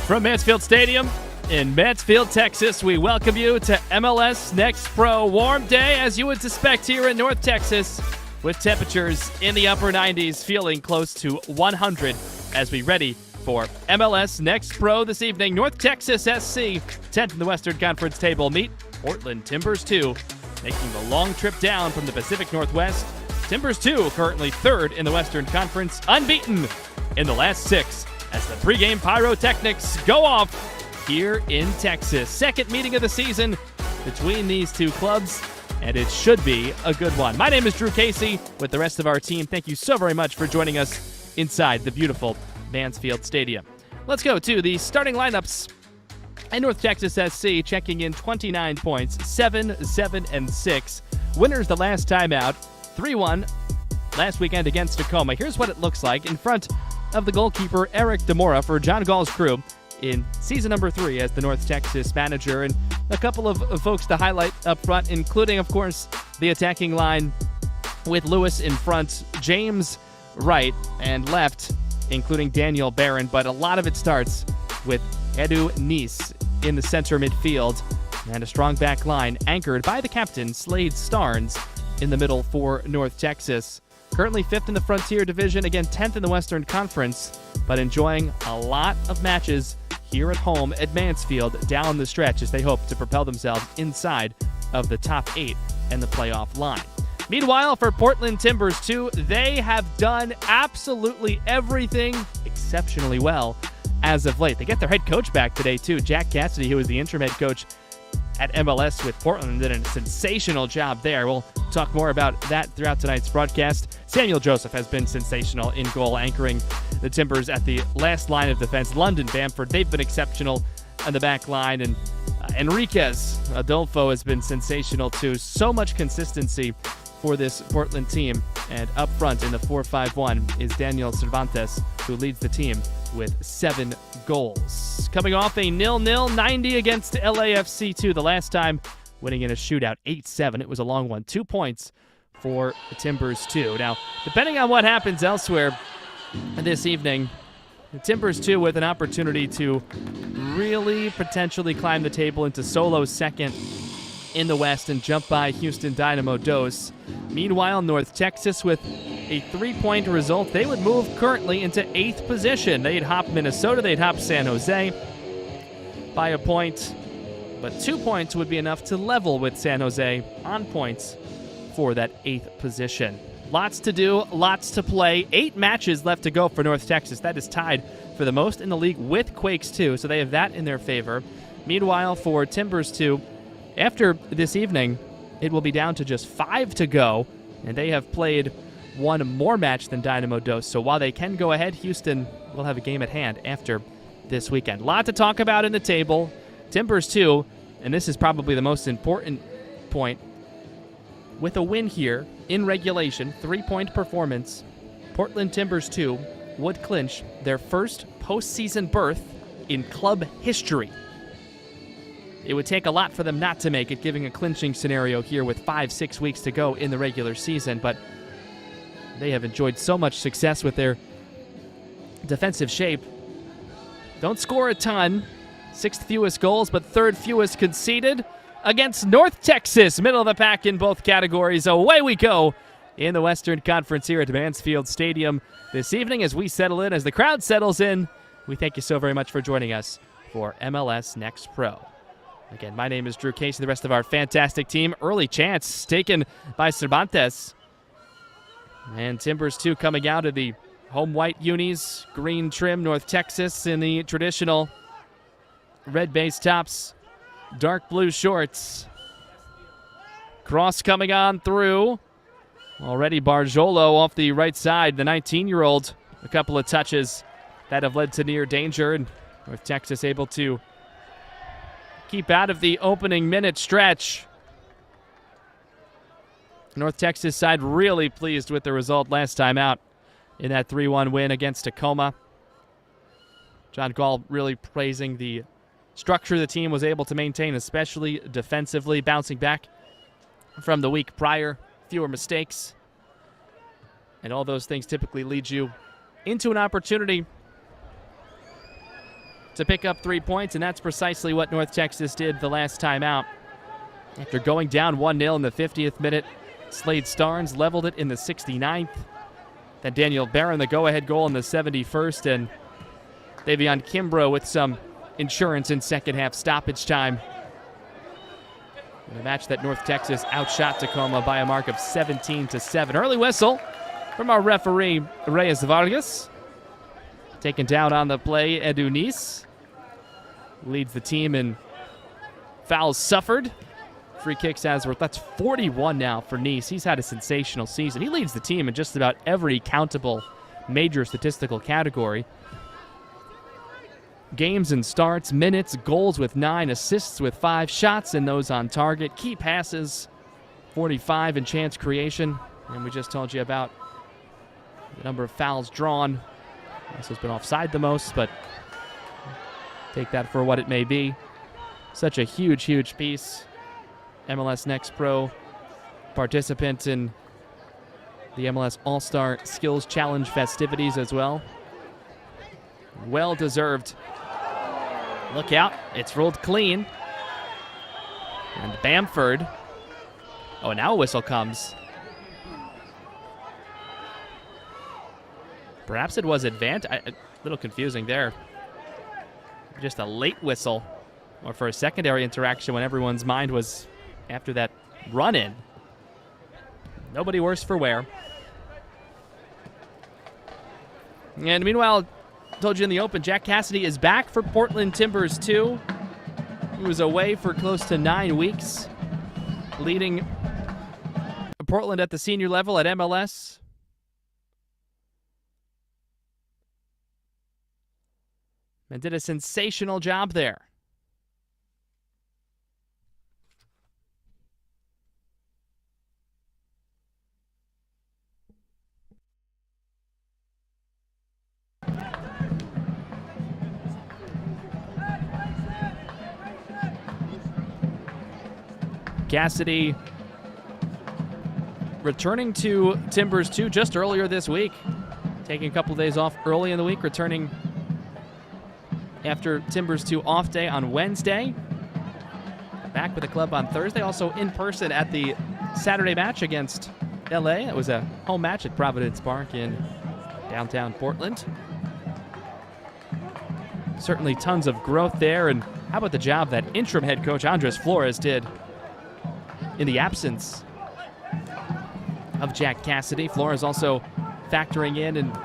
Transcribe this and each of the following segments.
From Mansfield Stadium in Mansfield, Texas, we welcome you to MLS Next Pro. Warm day, as you would suspect, here in North Texas, with temperatures in the upper 90s, feeling close to 100 as we ready for MLS Next Pro this evening. North Texas SC, 10th in the Western Conference table, meet Portland Timbers 2, making the long trip down from the Pacific Northwest. Timbers 2 currently 3rd in the Western Conference, unbeaten in the last 6 as the pregame pyrotechnics go off here in Texas. Second meeting of the season between these two clubs, and it should be a good one. My name is Drew Casey with the rest of our team. Thank you so very much for joining us inside the beautiful Mansfield Stadium. Let's go to the starting lineups. And North Texas SC checking in 29 points, 7, 7, and 6. Winners the last time out, 3-1 last weekend against Tacoma. Here's what it looks like in front of the goalkeeper Eric Demora for John Gall's crew in season number 3 as the North Texas manager. And a couple of folks to highlight up front, including, of course, the attacking line with Lewis in front, James right and left, including Daniel Barron. But a lot of it starts with Edu Nice in the center midfield and a strong back line anchored by the captain, Slade Starnes, in the middle for North Texas. Currently 5th in the Frontier Division, again 10th in the Western Conference, but enjoying a lot of matches here at home at Mansfield down the stretch as they hope to propel themselves inside of the top 8 and the playoff line. Meanwhile, for Portland Timbers 2, they have done absolutely everything exceptionally well as of late. They get their head coach back today, too. Jack Cassidy, who was the interim head coach at MLS with Portland, did a sensational job there. We'll talk more about that throughout tonight's broadcast. Samuel Joseph has been sensational in goal, anchoring the Timbers at the last line of defense. London Bamford, they've been exceptional on the back line, and Enriquez Adolfo has been sensational too. So much consistency for this Portland team. And up front in the 4-5-1 is Daniel Cervantes, who leads the team with 7 goals. Coming off a 0-0 90 against LAFC 2 the last time, winning in a shootout 8-7. It was a long one. 2 points for the Timbers 2. Now, depending on what happens elsewhere this evening, the Timbers 2 with an opportunity to really potentially climb the table into solo second in the West and jump by Houston Dynamo Dos. Meanwhile, North Texas with a 3-point result, they would move currently into 8th position. They'd hop Minnesota, they'd hop San Jose by a point, but 2 points would be enough to level with San Jose on points for that 8th position. Lots to do, lots to play. 8 matches left to go for North Texas. That is tied for the most in the league with Quakes 2, so they have that in their favor. Meanwhile, for Timbers 2, after this evening, it will be down to just 5 to go, and they have played one more match than Dynamo Dos. So while they can go ahead, Houston will have a game at hand after this weekend. Lot to talk about in the table. Timbers 2, and this is probably the most important point, with a win here in regulation, 3-point performance, Portland Timbers 2 would clinch their first postseason berth in club history. It would take a lot for them not to make it, giving a clinching scenario here with 5-6 weeks to go in the regular season, but they have enjoyed so much success with their defensive shape. Don't score a ton, 6th fewest goals, but 3rd fewest conceded against North Texas, middle of the pack in both categories. Away we go in the Western Conference here at Mansfield Stadium this evening as we settle in, as the crowd settles in. We thank you so very much for joining us for MLS Next Pro. Again, my name is Drew Casey, the rest of our fantastic team. Early chance taken by Cervantes. And Timbers 2 coming out of the home white unis, green trim, North Texas in the traditional red base tops, dark blue shorts. Cross coming on through. Already Barjolo off the right side, the 19-year-old. A couple of touches that have led to near danger, and North Texas able to keep out of the opening minute stretch. North Texas side really pleased with the result last time out in that 3-1 win against Tacoma. John Gall really praising the structure the team was able to maintain, especially defensively, bouncing back from the week prior, fewer mistakes. And all those things typically lead you into an opportunity to pick up 3 points, and that's precisely what North Texas did the last time out. After going down 1-0 in the 50th minute, Slade Starnes leveled it in the 69th. Then Daniel Barron, the go-ahead goal in the 71st, and Davion Kimbrough with some insurance in second half stoppage time. In a match that North Texas outshot Tacoma by a mark of 17-7. Early whistle from our referee, Reyes Vargas. Taken down on the play, Edu Nice leads the team in fouls suffered. Free kicks as worth. That's 41 now for Nice. He's had a sensational season. He leads the team in just about every countable major statistical category. Games and starts, minutes, goals with 9, assists with 5, shots and those on target, key passes, 45 in chance creation. And we just told you about the number of fouls drawn. Also has been offside the most, but take that for what it may be. Such a huge, huge piece. MLS Next Pro participant in the MLS All-Star Skills Challenge festivities as well. Well-deserved. Look out, it's ruled clean. And Bamford. Oh, now a whistle comes. Perhaps it was advantage. A little confusing there. Just a late whistle, or for a secondary interaction when everyone's mind was after that run-in. Nobody worse for wear. And meanwhile, told you in the open, Jack Cassidy is back for Portland Timbers 2. He was away for close to 9 weeks, leading Portland at the senior level at MLS. And did a sensational job there. Cassidy returning to Timbers 2 just earlier this week. Taking a couple of days off early in the week, returning after Timbers 2 off day on Wednesday. Back with the club on Thursday. Also in person at the Saturday match against LA. It was a home match at Providence Park in downtown Portland. Certainly tons of growth there. And how about the job that interim head coach Andres Flores did in the absence of Jack Cassidy. Flores also factoring in and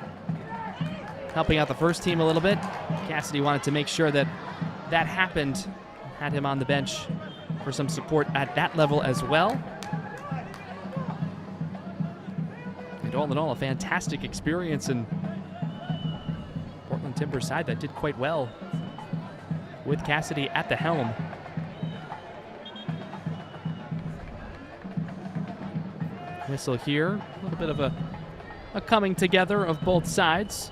helping out the first team a little bit. Cassidy wanted to make sure that that happened. Had him on the bench for some support at that level as well. And all in all, a fantastic experience, and Portland Timbers side that did quite well with Cassidy at the helm. Whistle here. A little bit of a coming together of both sides.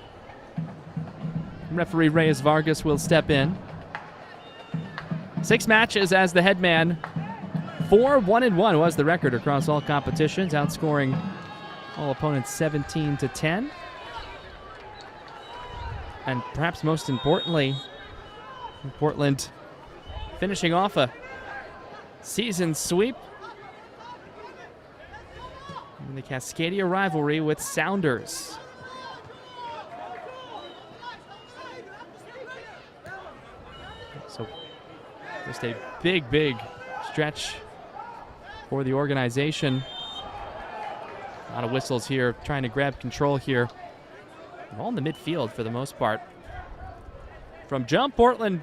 Referee Reyes Vargas will step in. 6 matches as the head man. 4-1-1 was the record across all competitions, outscoring all opponents 17-10. And perhaps most importantly, Portland finishing off a season sweep in the Cascadia rivalry with Sounders. So just a big, big stretch for the organization. A lot of whistles here, trying to grab control here. All in the midfield for the most part. From jump, Portland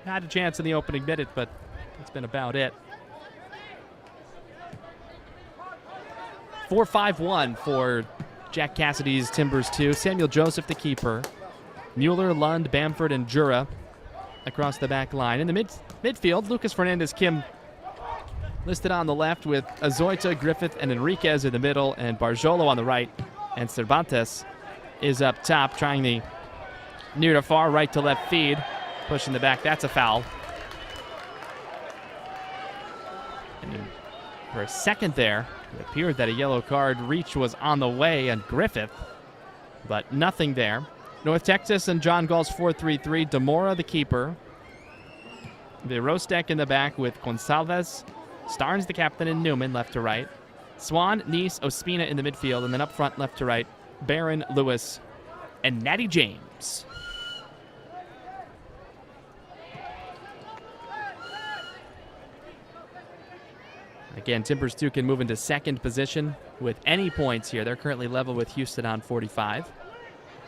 had a chance in the opening minute, but that's been about it. 4-5-1 for Jack Cassidy's Timbers 2. Samuel Joseph, the keeper. Mueller, Lund, Bamford, and Jura across the back line. In the midfield, Lucas Fernandez Kim listed on the left with Azoita, Griffith, and Enriquez in the middle, and Barjolo on the right. And Cervantes is up top, trying the near to far right to left feed. Pushing the back, that's a foul. And for a second there, it appeared that a yellow card reach was on the way on Griffith, but nothing there. North Texas and John Gall's 4-3-3. Demora, the keeper. Virostek in the back with Gonsalves, Starnes, the captain, and Newman left to right. Swan, Neese, Ospina in the midfield, and then up front left to right, Barron, Lewis, and Natty James. Again, Timbers 2 can move into second position with any points here. They're currently level with Houston on 45.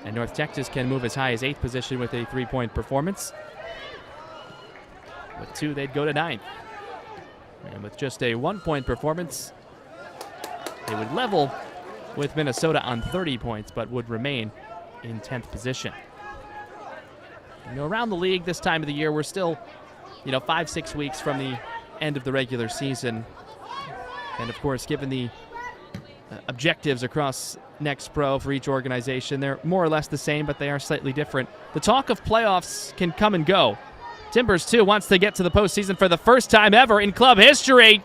And North Texas can move as high as 8th position with a 3-point performance. With 2, they'd go to 9th. And with just a 1-point performance, they would level with Minnesota on 30 points, but would remain in 10th position. You know, around the league this time of the year, we're still, 5-6 weeks from the end of the regular season. And of course, given the objectives across Next Pro for each organization, they're more or less the same, but they are slightly different. The talk of playoffs can come and go. Timbers 2 wants to get to the postseason for the first time ever in club history.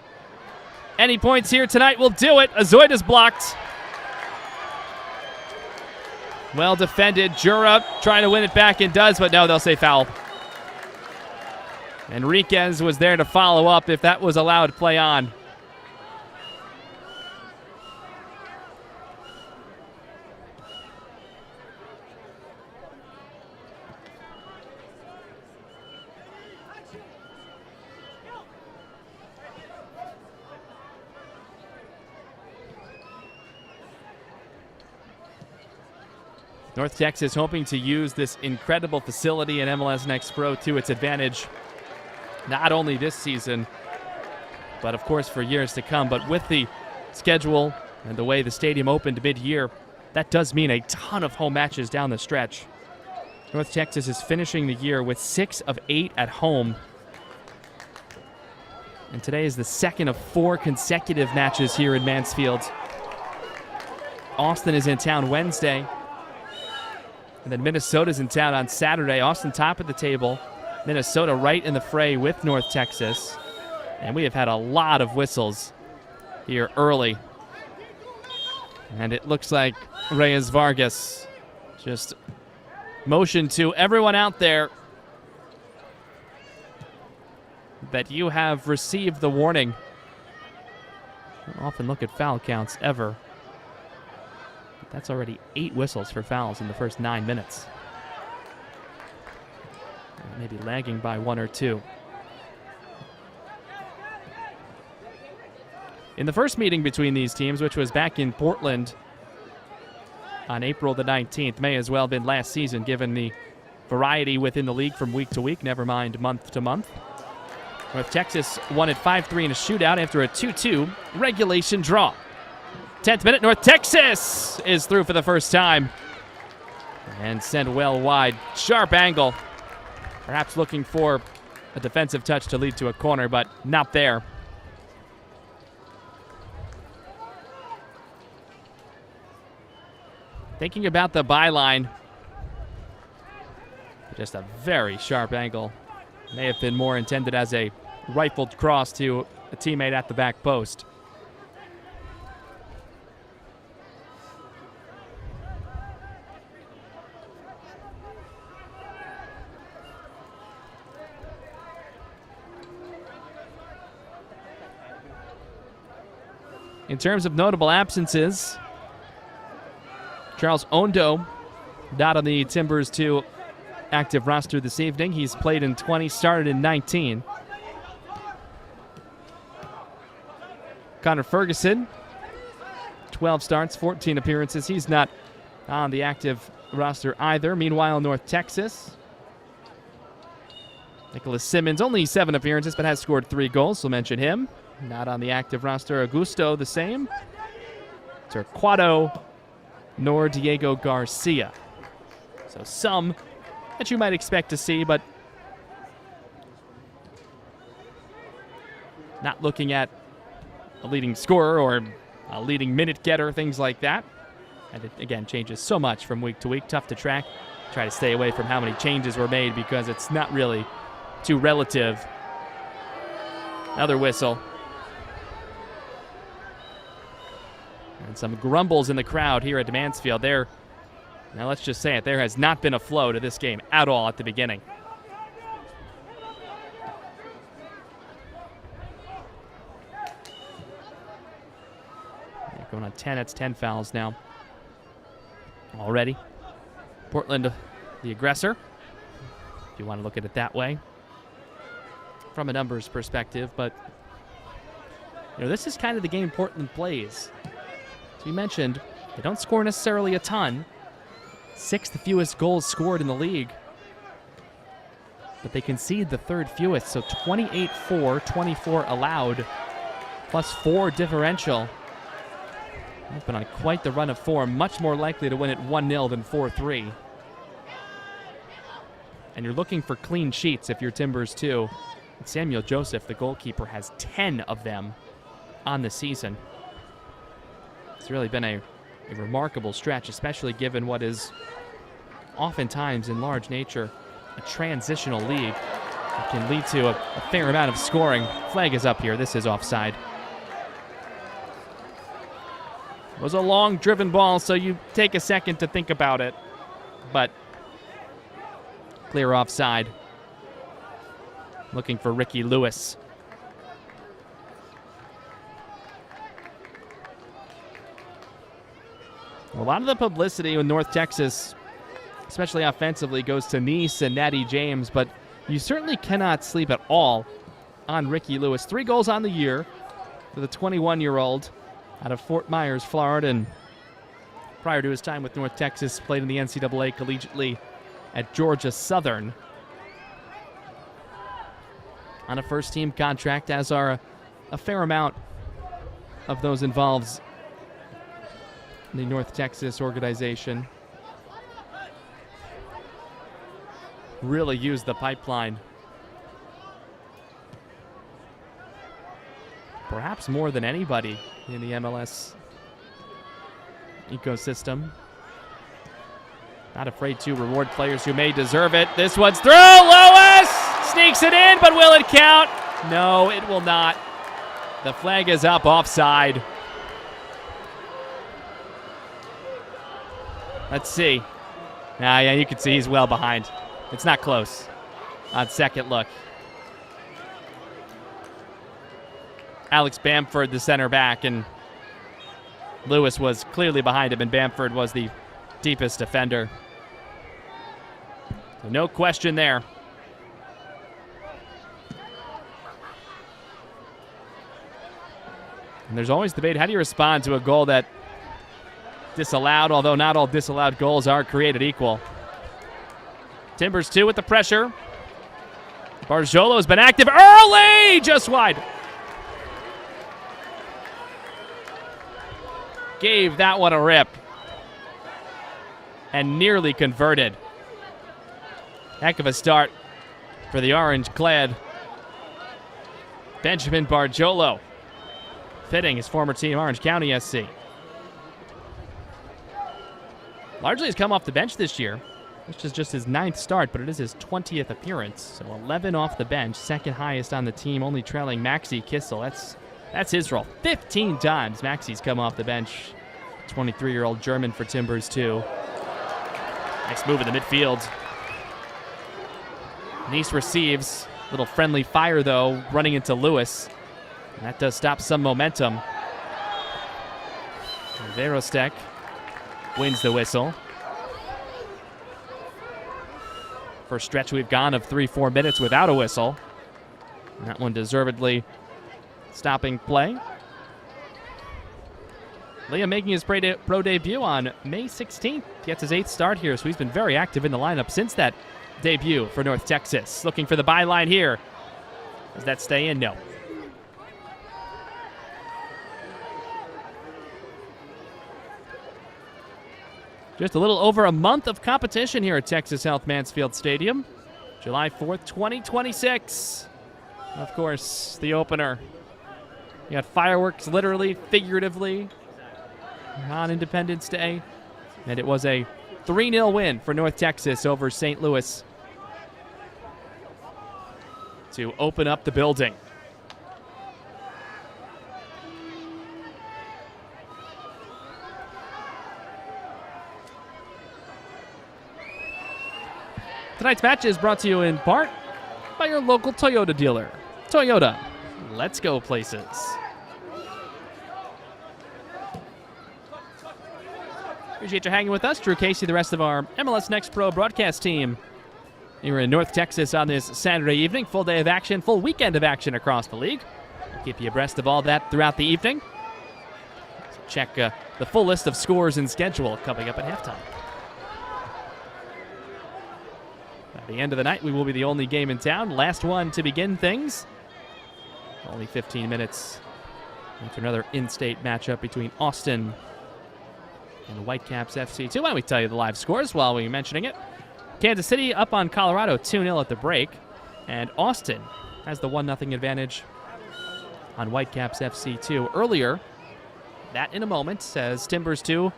Any points here tonight will do it. Azoid is blocked. Well defended. Jura trying to win it back and does, but no, they'll say foul. Enriquez was there to follow up if that was allowed play on. North Texas hoping to use this incredible facility in MLS Next Pro to its advantage, not only this season, but of course for years to come. But with the schedule and the way the stadium opened mid-year, that does mean a ton of home matches down the stretch. North Texas is finishing the year with 6 of 8 at home. And today is the second of 4 consecutive matches here in Mansfield. Austin is in town Wednesday. And then Minnesota's in town on Saturday. Austin top of the table. Minnesota right in the fray with North Texas. And we have had a lot of whistles here early. And it looks like Reyes Vargas just motioned to everyone out there that you have received the warning. I don't often look at foul counts ever. That's already 8 whistles for fouls in the first 9 minutes. Maybe lagging by 1 or 2. In the first meeting between these teams, which was back in Portland on April the 19th, may as well have been last season given the variety within the league from week to week, never mind month to month. North Texas won at 5-3 in a shootout after a 2-2 regulation draw. 10th minute, North Texas is through for the first time and sent well wide. Sharp angle. Perhaps looking for a defensive touch to lead to a corner, but not there. Thinking about the byline, just a very sharp angle. May have been more intended as a rifled cross to a teammate at the back post. In terms of notable absences, Charles Ondo not on the Timbers 2 active roster this evening. He's played in 20, started in 19. Connor Ferguson, 12 starts, 14 appearances. He's not on the active roster either. Meanwhile, North Texas, Nicholas Simmons, only 7 appearances, but has scored 3 goals, so mention him. Not on the active roster. Augusto, the same. Torquato, nor Diego Garcia. So some that you might expect to see, but not looking at a leading scorer or a leading minute getter, things like that. And it, again, changes so much from week to week. Tough to track. Try to stay away from how many changes were made because it's not really too relative. Another whistle. And some grumbles in the crowd here at Mansfield. They're Now let's just say it, there has not been a flow to this game at all at the beginning. Going on 10, that's 10 fouls now. Already. Portland, the aggressor, if you want to look at it that way, from a numbers perspective. But, this is kind of the game Portland plays. As we mentioned, they don't score necessarily a ton. 6th fewest goals scored in the league. But they concede the 3rd fewest, so 28-4, 24 allowed, plus 4 differential. They've been on quite the run of form, much more likely to win it 1-0 than 4-3. And you're looking for clean sheets if you're Timbers too. And Samuel Joseph, the goalkeeper, has 10 of them on the season. It's really been a remarkable stretch, especially given what is oftentimes in large nature a transitional league. It can lead to a fair amount of scoring. Flag is up here. This is offside. It was a long driven ball, so you take a second to think about it. But clear offside. Looking for Ricky Lewis. A lot of the publicity with North Texas, especially offensively, goes to Nice and Natty James, but you certainly cannot sleep at all on Ricky Lewis. 3 goals on the year for the 21-year-old out of Fort Myers, Florida, and prior to his time with North Texas, played in the NCAA collegiately at Georgia Southern on a first-team contract, as are a fair amount of those involved in the North Texas organization. Really used the pipeline, perhaps more than anybody in the MLS ecosystem. Not afraid to reward players who may deserve it. This one's through. Lewis sneaks it in, but will it count? No, it will not. The flag is up, offside. Let's see. Yeah, you can see he's well behind. It's not close on second look. Alex Bamford, the center back, and Lewis was clearly behind him, and Bamford was the deepest defender. So no question there. And there's always debate, how do you respond to a goal that disallowed, although not all disallowed goals are created equal. Timbers 2 with the pressure. Barjolo's been active early, just wide. Gave that one a rip and nearly converted. Heck of a start for the orange-clad Benjamin Barjolo, fitting his former team, Orange County SC. Largely has come off the bench this year, which is just his 9th start, but it is his 20th appearance. So 11 off the bench, second highest on the team, only trailing Maxi Kissel. That's his role. 15 times Maxi's come off the bench. 23-year-old German for Timbers 2. Nice move in the midfield. Nice receives. Little friendly fire, though, running into Lewis. And that does stop some momentum. Verostek wins the whistle. For a stretch we've gone of 3-4 minutes without a whistle. And that one deservedly stopping play. Liam making his pro debut on May 16th. Gets his 8th start here, so he's been very active in the lineup since that debut for North Texas. Looking for the byline here. Does that stay in? No. Just a little over a month of competition here at Texas Health Mansfield Stadium. July 4th, 2026. Of course, the opener. You got fireworks, literally, figuratively, on Independence Day. And it was a 3-0 win for North Texas over St. Louis to open up the building. Tonight's match is brought to you in part by your local Toyota dealer. Toyota, let's go places. Appreciate you hanging with us. Drew Casey, the rest of our MLS Next Pro broadcast team here in North Texas on this Saturday evening. Full day of action, full weekend of action across the league. We'll keep you abreast of all that throughout the evening. So check the full list of scores and schedule coming up at halftime. At the end of the night, we will be the only game in town. Last one to begin things. Only 15 minutes after another in-state matchup between Austin and Whitecaps FC2. Why don't we tell you the live scores while we're mentioning it? Kansas City up on Colorado 2-0 at the break. And Austin has the 1-0 advantage on Whitecaps FC2. Earlier, that in a moment, says Timbers 2,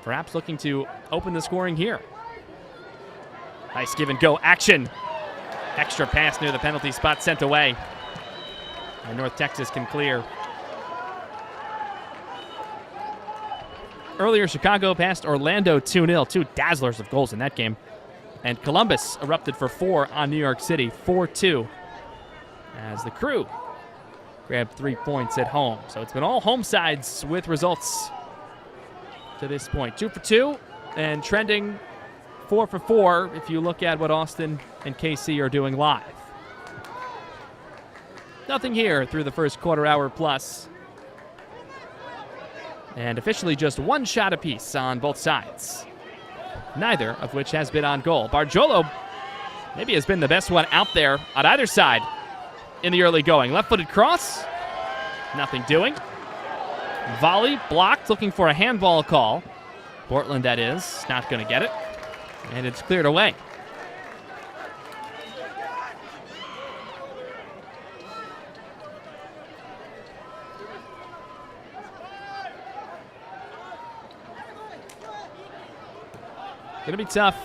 perhaps looking to open the scoring here. Nice give and go action. Extra pass near the penalty spot sent away. And North Texas can clear. Earlier, Chicago passed Orlando 2-0. Two dazzlers of goals in that game. And Columbus erupted for 4 on New York City, 4-2. As the Crew grabbed 3 points at home. So it's been all home sides with results to this point. 2 for 2 and trending 4 for 4 if you look at what Austin and KC are doing live. Nothing here through the first quarter hour plus. And officially just one shot apiece on both sides. Neither of which has been on goal. Barjolo maybe has been the best one out there on either side in the early going. Left-footed cross. Nothing doing. Volley blocked, looking for a handball call. Portland, that is. Not going to get it. And it's cleared away. Going to be tough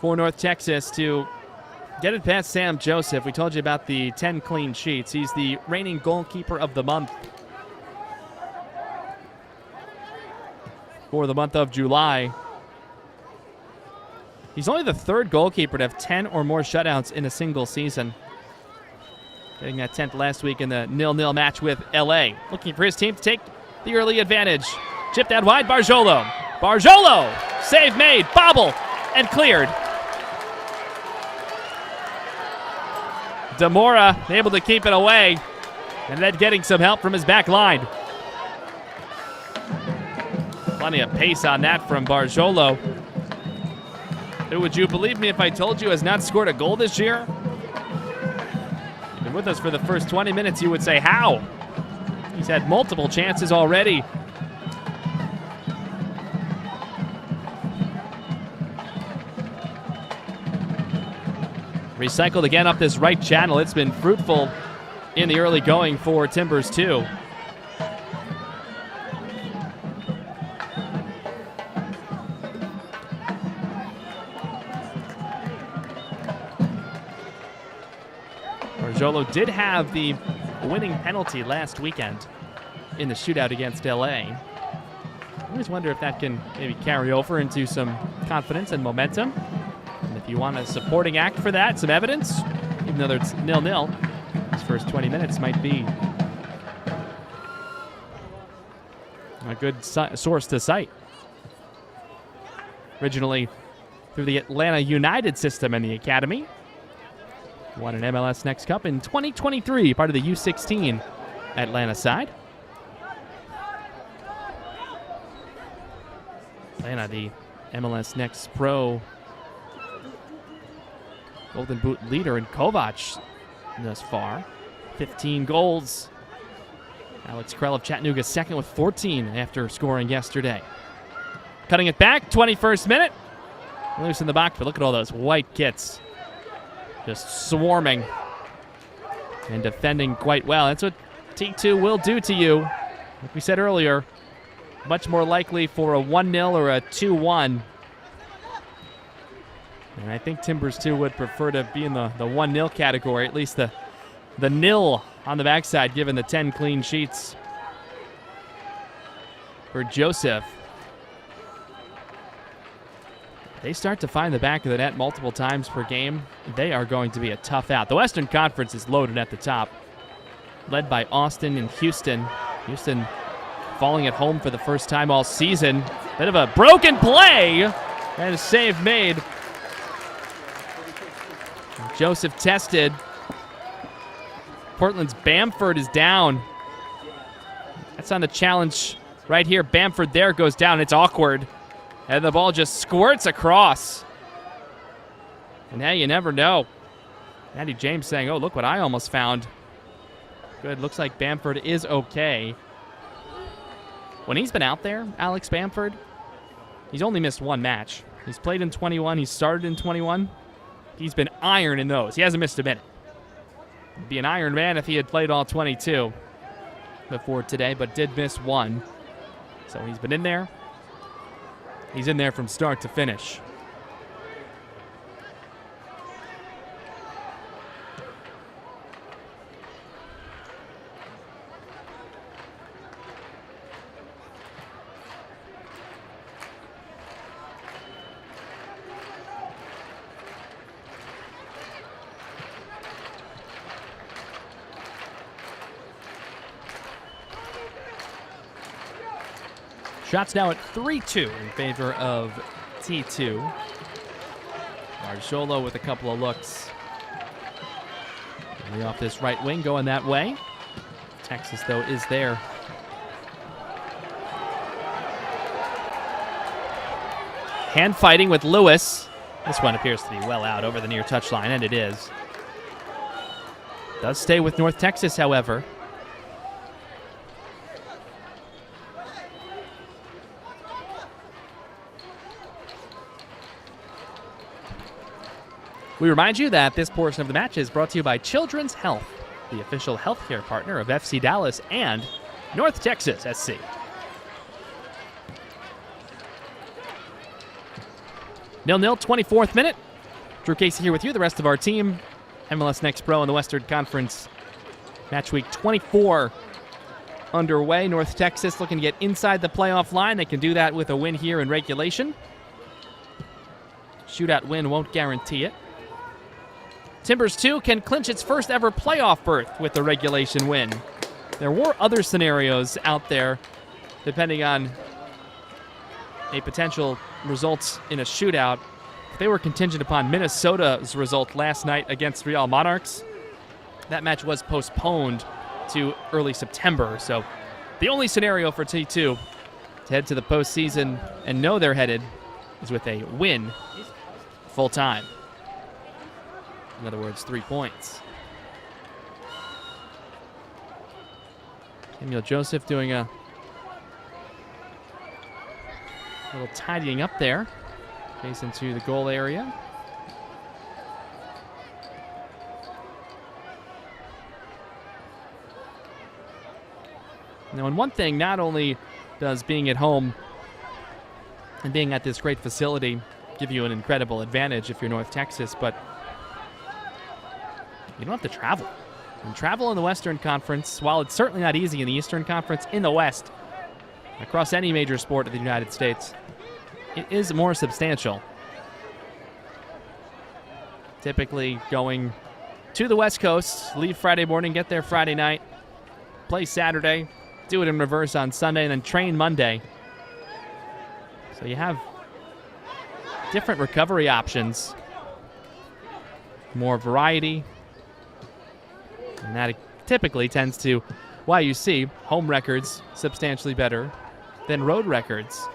for North Texas to get it past Sam Joseph. We told you about the 10 clean sheets. He's the reigning goalkeeper of the month for the month of July. He's only the third goalkeeper to have 10 or more shutouts in a single season. Getting that 10th last week in the 0-0 match with LA. Looking for his team to take the early advantage. Chipped out wide, Barjolo. Barjolo! Save made, bobble, and cleared. Demora able to keep it away, and then getting some help from his back line. Plenty of pace on that from Barjolo. Who would you believe me if I told you has not scored a goal this year? You've been with us for the first 20 minutes, you would say, how? He's had multiple chances already. Recycled again up this right channel. It's been fruitful in the early going for Timbers 2. Barjolo did have the winning penalty last weekend in the shootout against LA. I always wonder if that can maybe carry over into some confidence and momentum. And if you want a supporting act for that, some evidence, even though it's 0-0, these first 20 minutes might be a good source to cite. Originally through the Atlanta United system in the academy. Won an MLS Next Cup in 2023, part of the U16 Atlanta side. Atlanta, the MLS Next Pro Golden Boot leader in Kovac thus far. 15 goals. Alex Krell of Chattanooga second with 14 after scoring yesterday. Cutting it back, 21st minute. Loose in the box, but look at all those white kits. Just swarming and defending quite well. That's what T2 will do to you. Like we said earlier, much more likely for a 1-0 or a 2-1. And I think Timbers 2 would prefer to be in the 1-0 category, at least the nil on the backside, given the 10 clean sheets for Joseph. they start to find the back of the net multiple times per game, they are going to be a tough out. The Western Conference is loaded at the top, led by Austin and Houston. Houston falling at home for the first time all season. Bit of a broken play, and a save made. Joseph tested. Portland's Bamford is down. That's on the challenge right here. Bamford there goes down. It's awkward. And the ball just squirts across. And now you never know. Andy James saying, oh, look what I almost found. Good. Looks like Bamford is okay. When he's been out there, Alex Bamford, he's only missed one match. He's played in 21. He's started in 21. He's been iron in those. He hasn't missed a minute. He'd be an Iron Man if he had played all 22 before today, but did miss one. So he's been in there. He's in there from start to finish. Shots now at 3-2 in favor of T2. Marjolo with a couple of looks. Way off this right wing going that way. Texas, though, is there. Hand fighting with Lewis. This one appears to be well out over the near touchline, and it is. Does stay with North Texas, however. We remind you that this portion of the match is brought to you by Children's Health, the official healthcare partner of FC Dallas and North Texas SC. Nil-nil, 24th minute. Drew Casey here with you, the rest of our team. MLS Next Pro in the Western Conference. Match week 24 underway. North Texas looking to get inside the playoff line. They can do that with a win here in regulation. Shootout win won't guarantee it. Timbers 2 can clinch its first ever playoff berth with the regulation win. There were other scenarios out there, depending on a potential result in a shootout. They were contingent upon Minnesota's result last night against Real Monarchs. That match was postponed to early September, so the only scenario for T2 to head to the postseason and know they're headed is with a win full time. In other words, 3 points. Samuel Joseph doing a little tidying up there. Face into the goal area. Now, and one thing, not only does being at home and being at this great facility give you an incredible advantage if you're North Texas, but you don't have to travel. And travel in the Western Conference, while it's certainly not easy in the Eastern Conference, in the West, across any major sport of the United States, it is more substantial. Typically going to the West Coast, leave Friday morning, get there Friday night, play Saturday, do it in reverse on Sunday, and then train Monday. So you have different recovery options, more variety, and that typically tends to why you see home records substantially better than road records.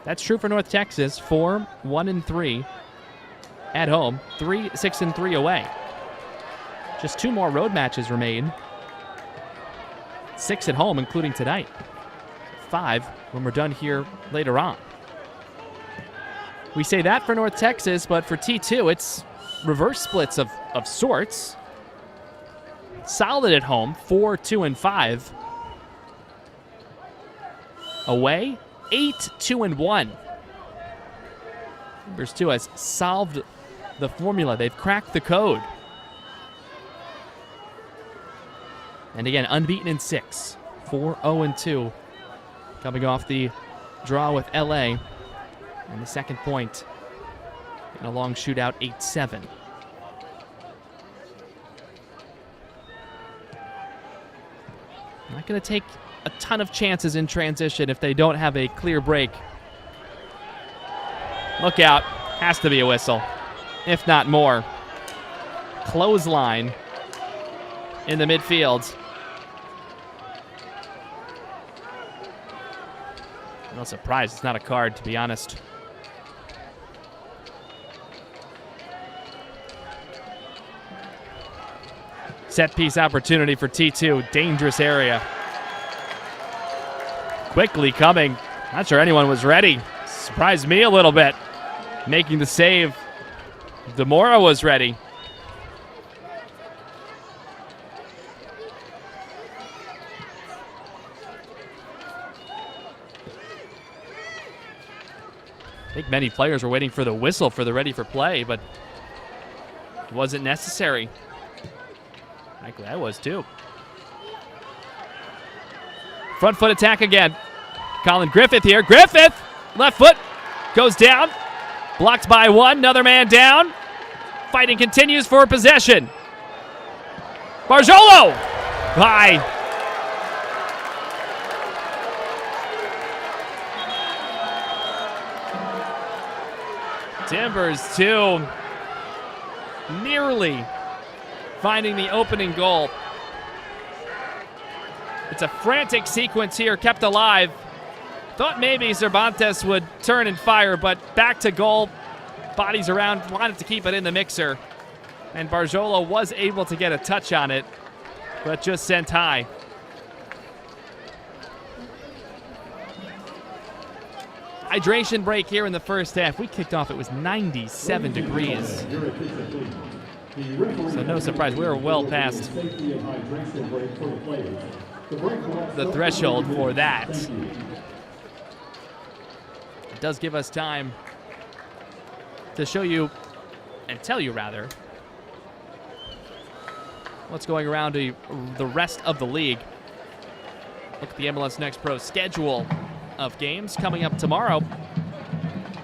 That's true for North Texas, 4-1-3 at home, 3-6-3 away. Just 2 more road matches remain. 6 at home, including tonight. 5 when we're done here later on. We say that for North Texas, but for T2, it's reverse splits of sorts. Solid at home, 4-2-5. Away, 8-2-1. Timbers 2 has solved the formula. They've cracked the code. And again, unbeaten in 6. 4-0-2. Coming off the draw with LA. And the second point In a long shootout, 8-7. Not going to take a ton of chances in transition if they don't have a clear break. Look out. Has to be a whistle, if not more. Clothesline in the midfield. I'm not surprised it's not a card, to be honest. Set piece opportunity for T2. Dangerous area. Quickly coming. Not sure anyone was ready. Surprised me a little bit. Making the save. Demora was ready. I think many players were waiting for the whistle for the ready for play, but it wasn't necessary. Frankly, I was too. Front foot attack again. Colin Griffith here. Griffith! Left foot goes down. Blocked by one. Another man down. Fighting continues for possession. Barjolo! Bye. Timbers 2. Nearly finding the opening goal. It's a frantic sequence here, kept alive. Thought maybe Cervantes would turn and fire, but back to goal. Bodies around, wanted to keep it in the mixer. And Barjolo was able to get a touch on it, but just sent high. Hydration break here in the first half. We kicked off, it was 97 degrees. So no surprise, we were well past the threshold for that. It does give us time to show you, and tell you rather, what's going around the rest of the league. Look at the MLS Next Pro schedule of games coming up tomorrow.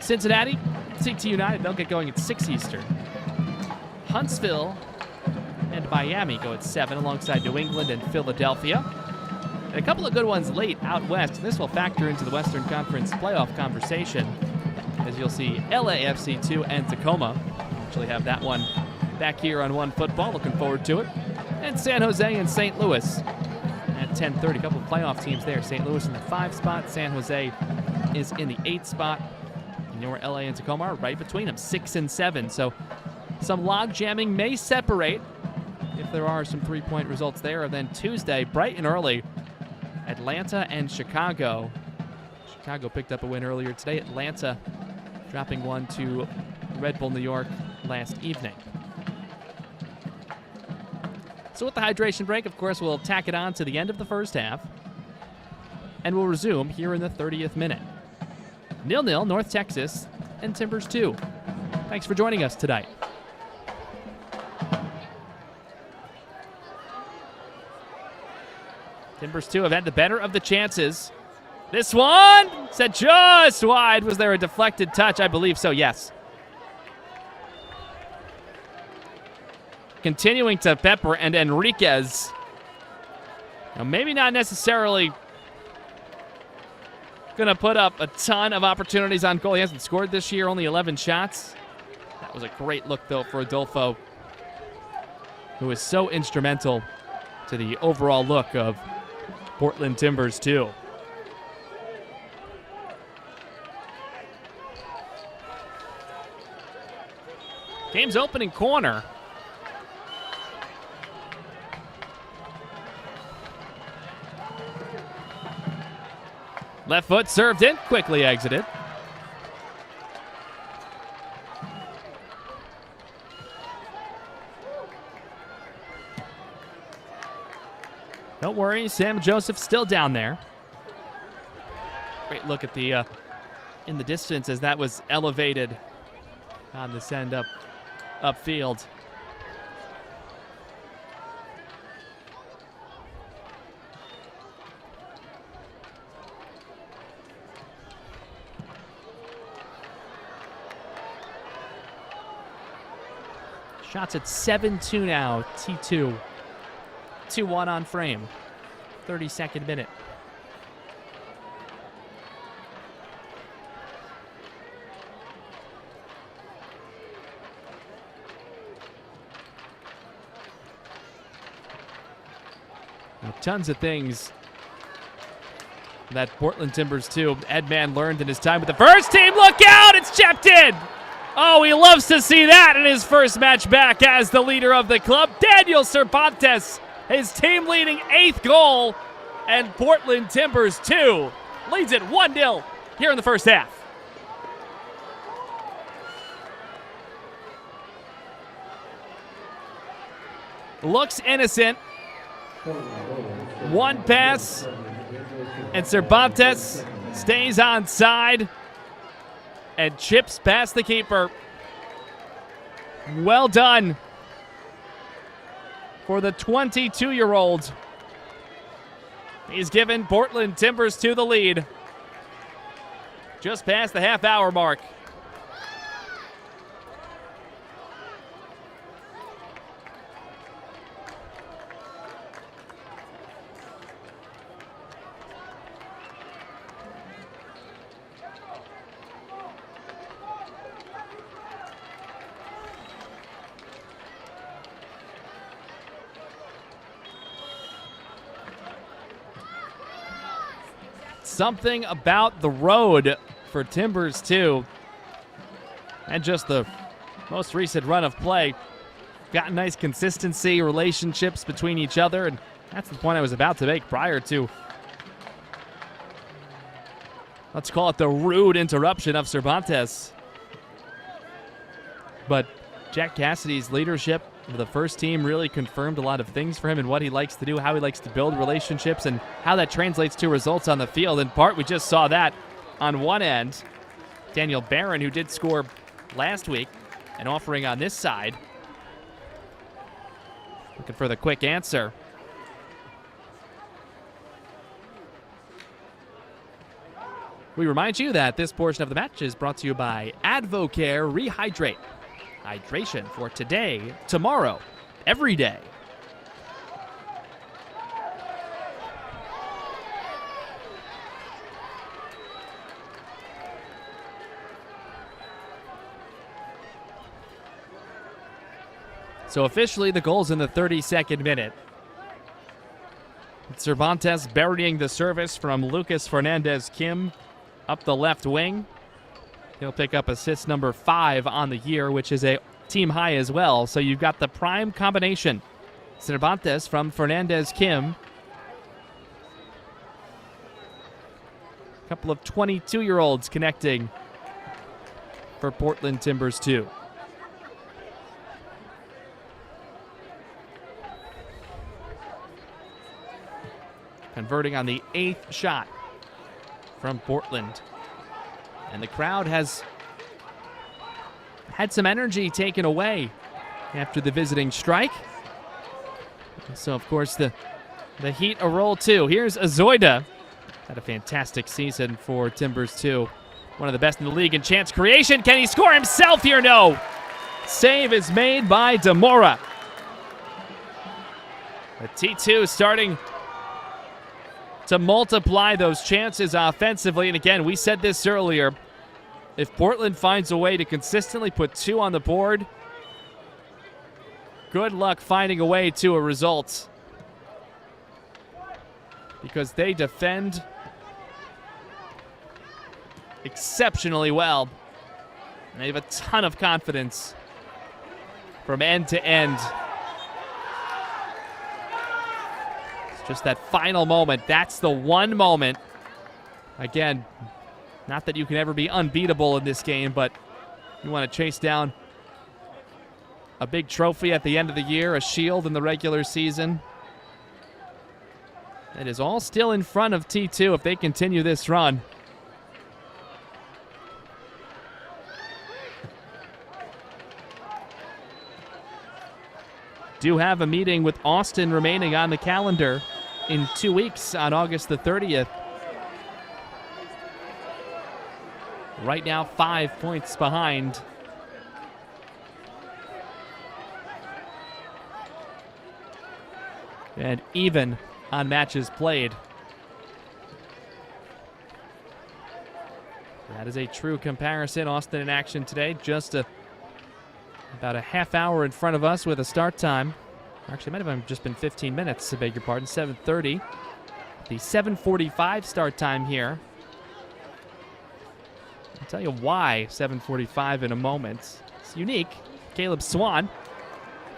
Cincinnati, CT United, they'll get going at 6 Eastern. Huntsville and Miami go at 7 alongside New England and Philadelphia. And a couple of good ones late out west. This will factor into the Western Conference playoff conversation, as you'll see LAFC 2 and Tacoma. Actually have that one back here on One Football. Looking forward to it. And San Jose and St. Louis at 10:30. A couple of playoff teams there. St. Louis in the 5 spot. San Jose is in the 8 spot. And your LA and Tacoma are right between them, 6 and 7. So some log jamming may separate if there are some 3-point results there. And then Tuesday, bright and early, Atlanta and Chicago. Chicago picked up a win earlier today. Atlanta dropping one to Red Bull New York last evening. So with the hydration break, of course, we'll tack it on to the end of the first half. And we'll resume here in the 30th minute. 0-0, North Texas and Timbers 2. Thanks for joining us tonight. Timbers 2 have had the better of the chances. This one set just wide. Was there a deflected touch? I believe so, yes. Continuing to pepper, and Enriquez. Now, maybe not necessarily going to put up a ton of opportunities on goal. He hasn't scored this year, only 11 shots. That was a great look, though, for Adolfo, who is so instrumental to the overall look of Portland Timbers 2. Game's opening corner. Left foot served in, quickly exited. Don't worry, Sam Joseph still down there. Great look at the in the distance as that was elevated on the send upfield. Shots at 7-2 now. T2. 2-1 on frame. 32nd minute. Tons of things that Portland Timbers 2 Edman learned in his time with the first team. Look out! It's chipped in! Oh, he loves to see that in his first match back as the leader of the club. Daniel Cervantes, his team-leading 8th goal, and Portland Timbers 2 leads it 1-0 here in the first half. Looks innocent. One pass, and Cervantes stays onside and chips past the keeper. Well done for the 22-year-old. He's given Portland Timbers 2 the lead. Just past the half-hour mark. Something about the road for Timbers 2 and just the most recent run of play. Got nice consistency, relationships between each other, and that's the point I was about to make prior to, let's call it the rude interruption of Cervantes. But Jack Cassidy's leadership of the first team really confirmed a lot of things for him and what he likes to do, how he likes to build relationships, and how that translates to results on the field. In part, we just saw that on one end. Daniel Barron, who did score last week, and offering on this side. Looking for the quick answer. We remind you that this portion of the match is brought to you by Advocare Rehydrate. Hydration for today, tomorrow, every day. So officially the goal's in the 32nd minute. Cervantes burying the service from Lucas Fernandez-Kim up the left wing. He'll pick up assist number 5 on the year, which is a team high as well. So you've got the prime combination. Cervantes from Fernandez-Kim. A couple of 22-year-olds connecting for Portland Timbers 2. Converting on the 8th shot from Portland. And the crowd has had some energy taken away after the visiting strike. So, of course, the Heat a roll too. Here's Azoida. Had a fantastic season for Timbers 2. One of the best in the league in chance creation. Can he score himself here? No. Save is made by Demora. The T2 starting to multiply those chances offensively. And again, we said this earlier, if Portland finds a way to consistently put 2 on the board, good luck finding a way to a result. Because they defend exceptionally well. And they have a ton of confidence from end to end. Just that final moment. That's the one moment. Again, not that you can ever be unbeatable in this game, but you want to chase down a big trophy at the end of the year, a shield in the regular season. It is all still in front of T2 if they continue this run. Do have a meeting with Austin remaining on the calendar in 2 weeks on August the 30th. Right now, 5 points behind. and even on matches played. That is a true comparison. Austin in action today, just about a half hour in front of us with a start time. Actually, it might have just been 15 minutes, I beg your pardon, 7:30. The 7:45 start time here. I'll tell you why 7:45 in a moment. It's unique. Caleb Swan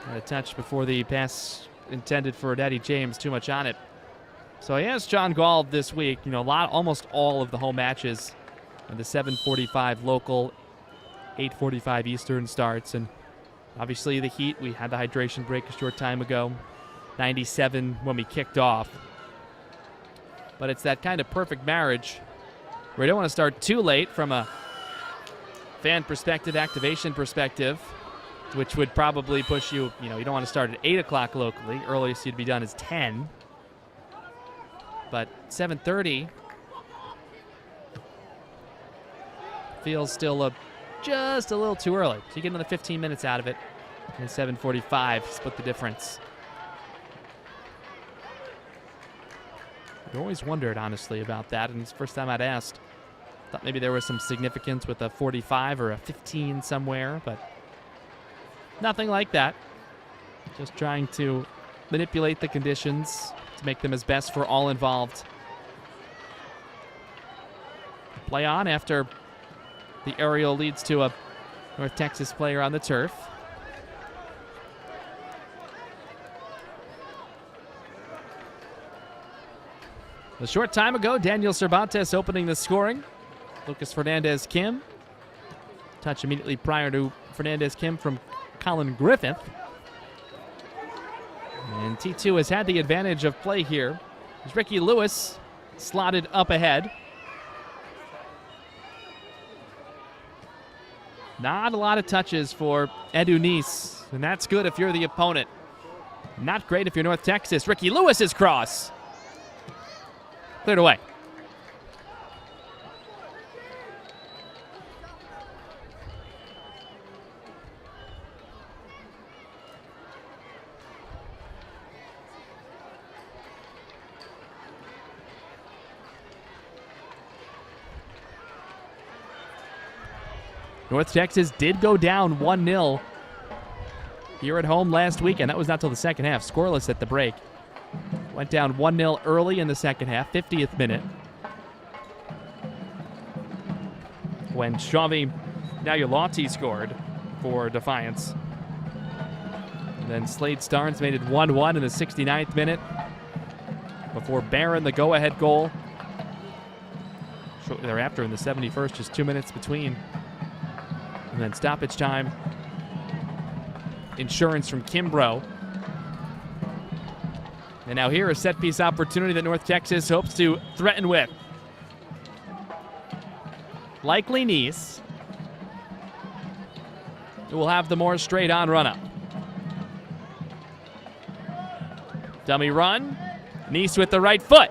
had a touch before the pass intended for Daddy James, too much on it. So he asked John Gall this week, almost all of the home matches and the 7:45 local, 8:45 Eastern starts. And obviously the heat, we had the hydration break a short time ago, 97 when we kicked off. But it's that kind of perfect marriage where you don't want to start too late from a fan perspective, activation perspective, which would probably push you, you don't want to start at 8 o'clock locally. Earliest you'd be done is 10. But 7:30 feels still just a little too early. So you get another 15 minutes out of it. And 7:45, split the difference. I always wondered, honestly, about that, and it's the first time I'd asked. Thought maybe there was some significance with a 45 or a 15 somewhere, but nothing like that. Just trying to manipulate the conditions to make them as best for all involved. Play on after the aerial leads to a North Texas player on the turf. A short time ago, Daniel Cervantes opening the scoring. Lucas Fernandez-Kim. Touch immediately prior to Fernandez-Kim from Colin Griffith. And T2 has had the advantage of play here. As Ricky Lewis slotted up ahead. Not a lot of touches for Edu Nice, and that's good if you're the opponent. Not great if you're North Texas. Ricky Lewis's cross. Cleared away. North Texas did go down 1-0 here at home last weekend. That was not till the second half. Scoreless at the break. Went down 1-0 early in the second half, 50th minute. When Xavi Nayulati scored for Defiance. And then Slade Starnes made it 1-1 in the 69th minute before Barron, the go-ahead goal. Shortly thereafter in the 71st, just 2 minutes between. And then stoppage time. Insurance from Kimbrough. And now here, a set-piece opportunity that North Texas hopes to threaten with. Likely Nice, who will have the more straight-on run-up. Dummy run. Nice with the right foot.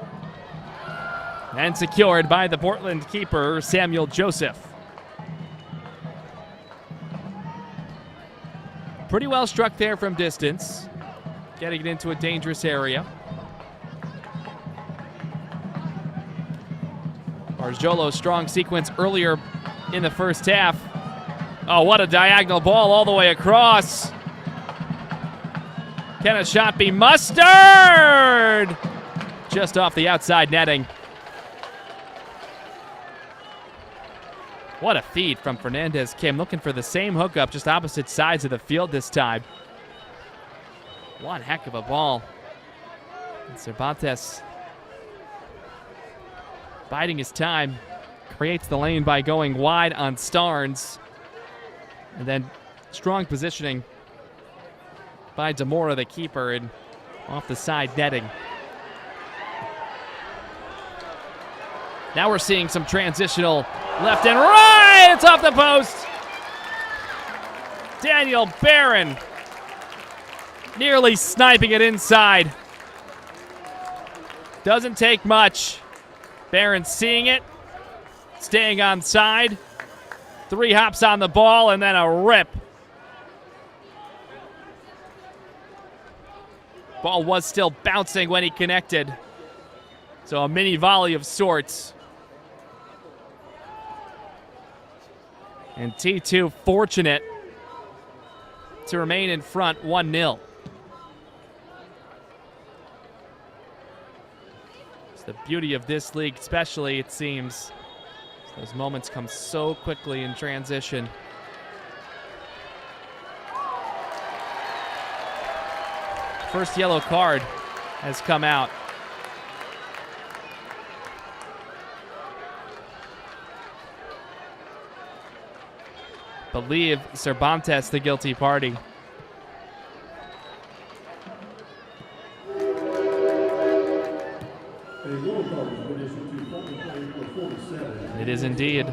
And secured by the Portland keeper, Samuel Joseph. Pretty well struck there from distance. Getting it into a dangerous area. Barjolo's strong sequence earlier in the first half. Oh, what a diagonal ball all the way across. Can a shot be mustered? Just off the outside netting. What a feed from Fernandez-Kim. Looking for the same hookup, just opposite sides of the field this time. One heck of a ball. And Cervantes biding his time. Creates the lane by going wide on Starnes. And then strong positioning by Demora, the keeper, and off the side netting. Now we're seeing some transitional left and right. It's off the post. Daniel Barron nearly sniping it inside. Doesn't take much. Barron seeing it, staying on side. 3 hops on the ball and then a rip. Ball was still bouncing when he connected. So a mini volley of sorts. And T2 fortunate to remain in front 1-0. It's the beauty of this league, especially, it seems. Those moments come so quickly in transition. First yellow card has come out. Believe Cervantes the guilty party. It is indeed.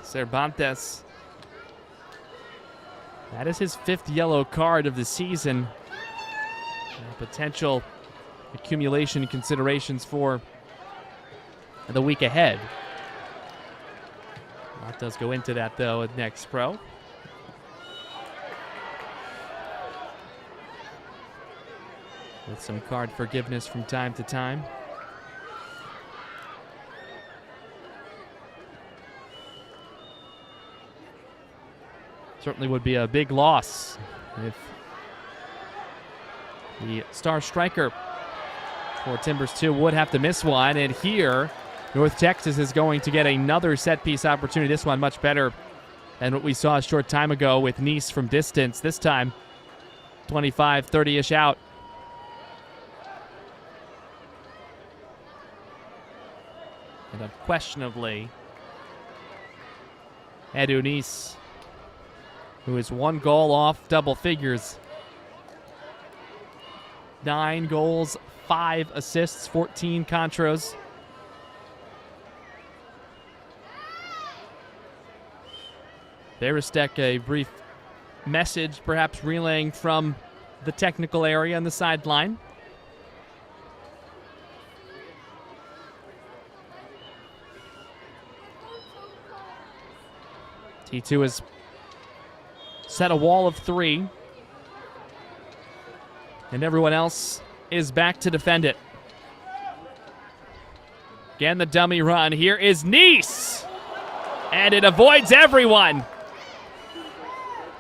Cervantes. That is his 5th yellow card of the season. Potential accumulation considerations for the week ahead. A lot does go into that, though, at Next Pro. With some card forgiveness from time to time. Certainly would be a big loss if the star striker for Timbers 2 would have to miss one. And here, North Texas is going to get another set-piece opportunity. This one much better than what we saw a short time ago with Nice from distance. This time, 25, 30-ish out. And unquestionably, Edu Nice, who is 1 goal off double figures. 9 goals, 5 assists, 14 contras. Berestek, a brief message, perhaps relaying from the technical area on the sideline. T2 has set a wall of 3. And everyone else is back to defend it. Again, the dummy run. Here is Nice. And it avoids everyone.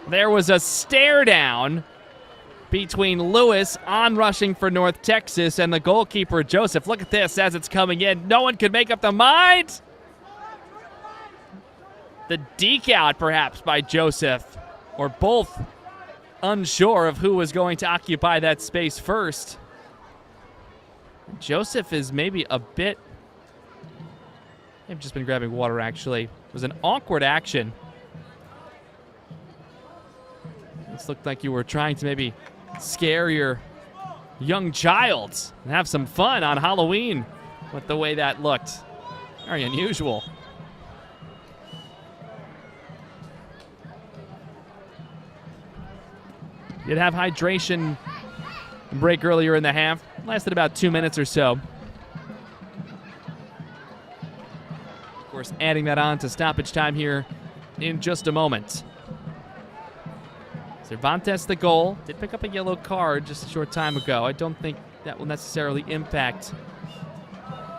There was a stare down between Lewis onrushing for North Texas and the goalkeeper, Joseph. Look at this as it's coming in. No one could make up the mind. The deke out, perhaps, by Joseph, or both unsure of who was going to occupy that space first. Joseph is maybe a bit... I've just been grabbing water, actually. It was an awkward action. This looked like you were trying to maybe scare your young child and have some fun on Halloween with the way that looked. Very unusual. Did have hydration break earlier in the half. Lasted about 2 minutes or so. Of course, adding that on to stoppage time here in just a moment. Cervantes the goal. Did pick up a yellow card just a short time ago. I don't think that will necessarily impact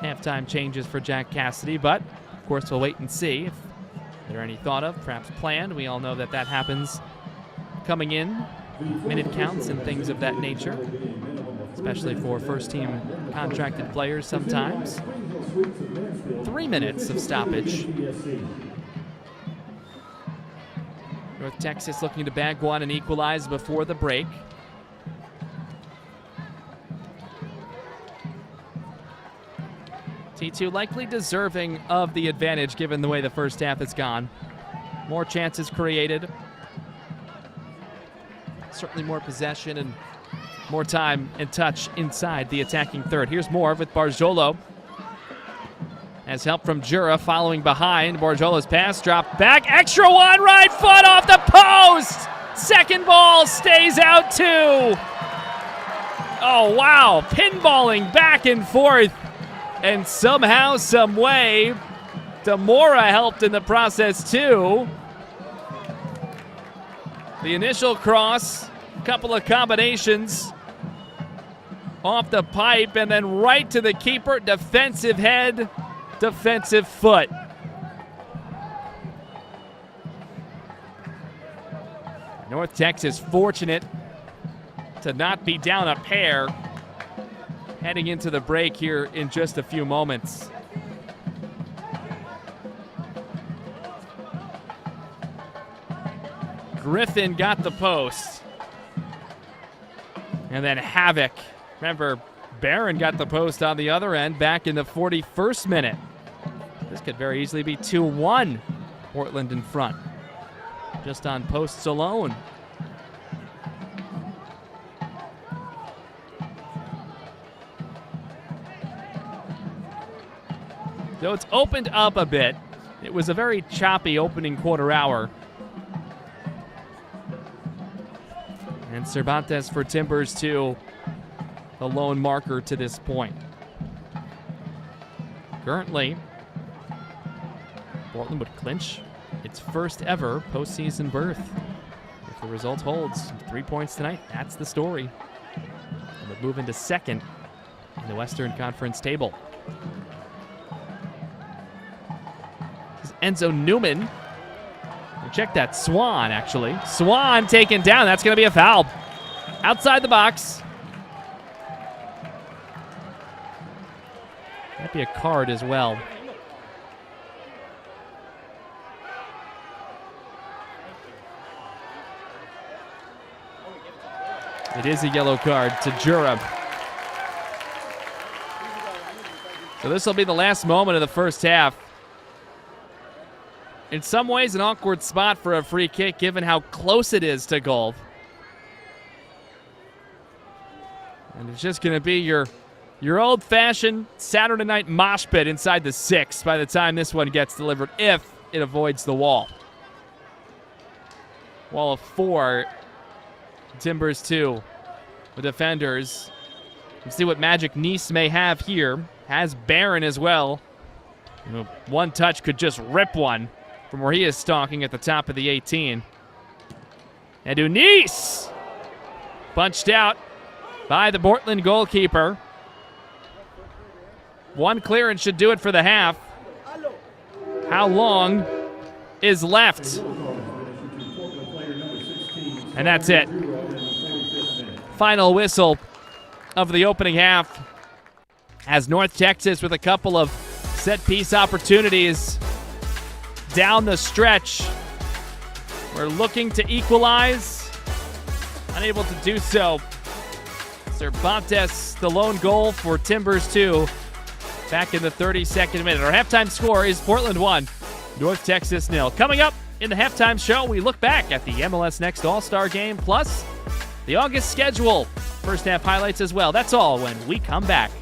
halftime changes for Jack Cassidy, but of course we'll wait and see if there are any thought of, perhaps planned. We all know that that happens coming in. Minute counts and things of that nature, especially for first-team contracted players sometimes. 3 minutes of stoppage. North Texas looking to bag one and equalize before the break. T2 likely deserving of the advantage given the way the first half has gone. More chances created. Certainly more possession and more time and touch inside the attacking third. Here's more with Barjolo. As help from Jura following behind. Barjolo's pass dropped back. Extra one, right foot off the post. Second ball stays out too. Oh, wow. Pinballing back and forth. And somehow, some way, Demora helped in the process too. The initial cross Couple of combinations off the pipe and then right to the keeper. Defensive head, defensive foot. North Texas fortunate to not be down a pair heading into the break here in just a few moments. Griffin got the post. And then Havoc. Remember, Barron got the post on the other end back in the 41st minute. This could very easily be 2-1. Portland in front. Just on posts alone. So it's opened up a bit. It was a very choppy opening quarter hour. And Cervantes for Timbers, too, the lone marker to this point. Currently, Portland would clinch its first ever postseason berth. If the result holds, 3 points tonight, that's the story. And would move into second in the Western Conference table. This is Enzo Newman. Check that. Swan, actually. Swan taken down. That's going to be a foul. Outside the box. Might be a card as well. It is a yellow card to Jura. So this will be the last moment of the first half. In some ways, an awkward spot for a free kick, given how close it is to goal. And it's just going to be your old-fashioned Saturday night mosh pit inside the 6 by the time this one gets delivered, if it avoids the wall. Wall of 4. Timbers 2. The defenders. Let's see what magic Nice may have here. Has Barron as well. One touch could just rip one from where he is stalking at the top of the 18. And Nice punched out by the Portland goalkeeper. One clearance should do it for the half. How long is left? And that's it. Final whistle of the opening half as North Texas with a couple of set-piece opportunities down the stretch. We're looking to equalize. Unable to do so. Cervantes, the lone goal for Timbers 2. Back in the 32nd minute. Our halftime score is Portland 1, North Texas 0. Coming up in the halftime show, we look back at the MLS Next All-Star Game, plus the August schedule. First half highlights as well. That's all when we come back.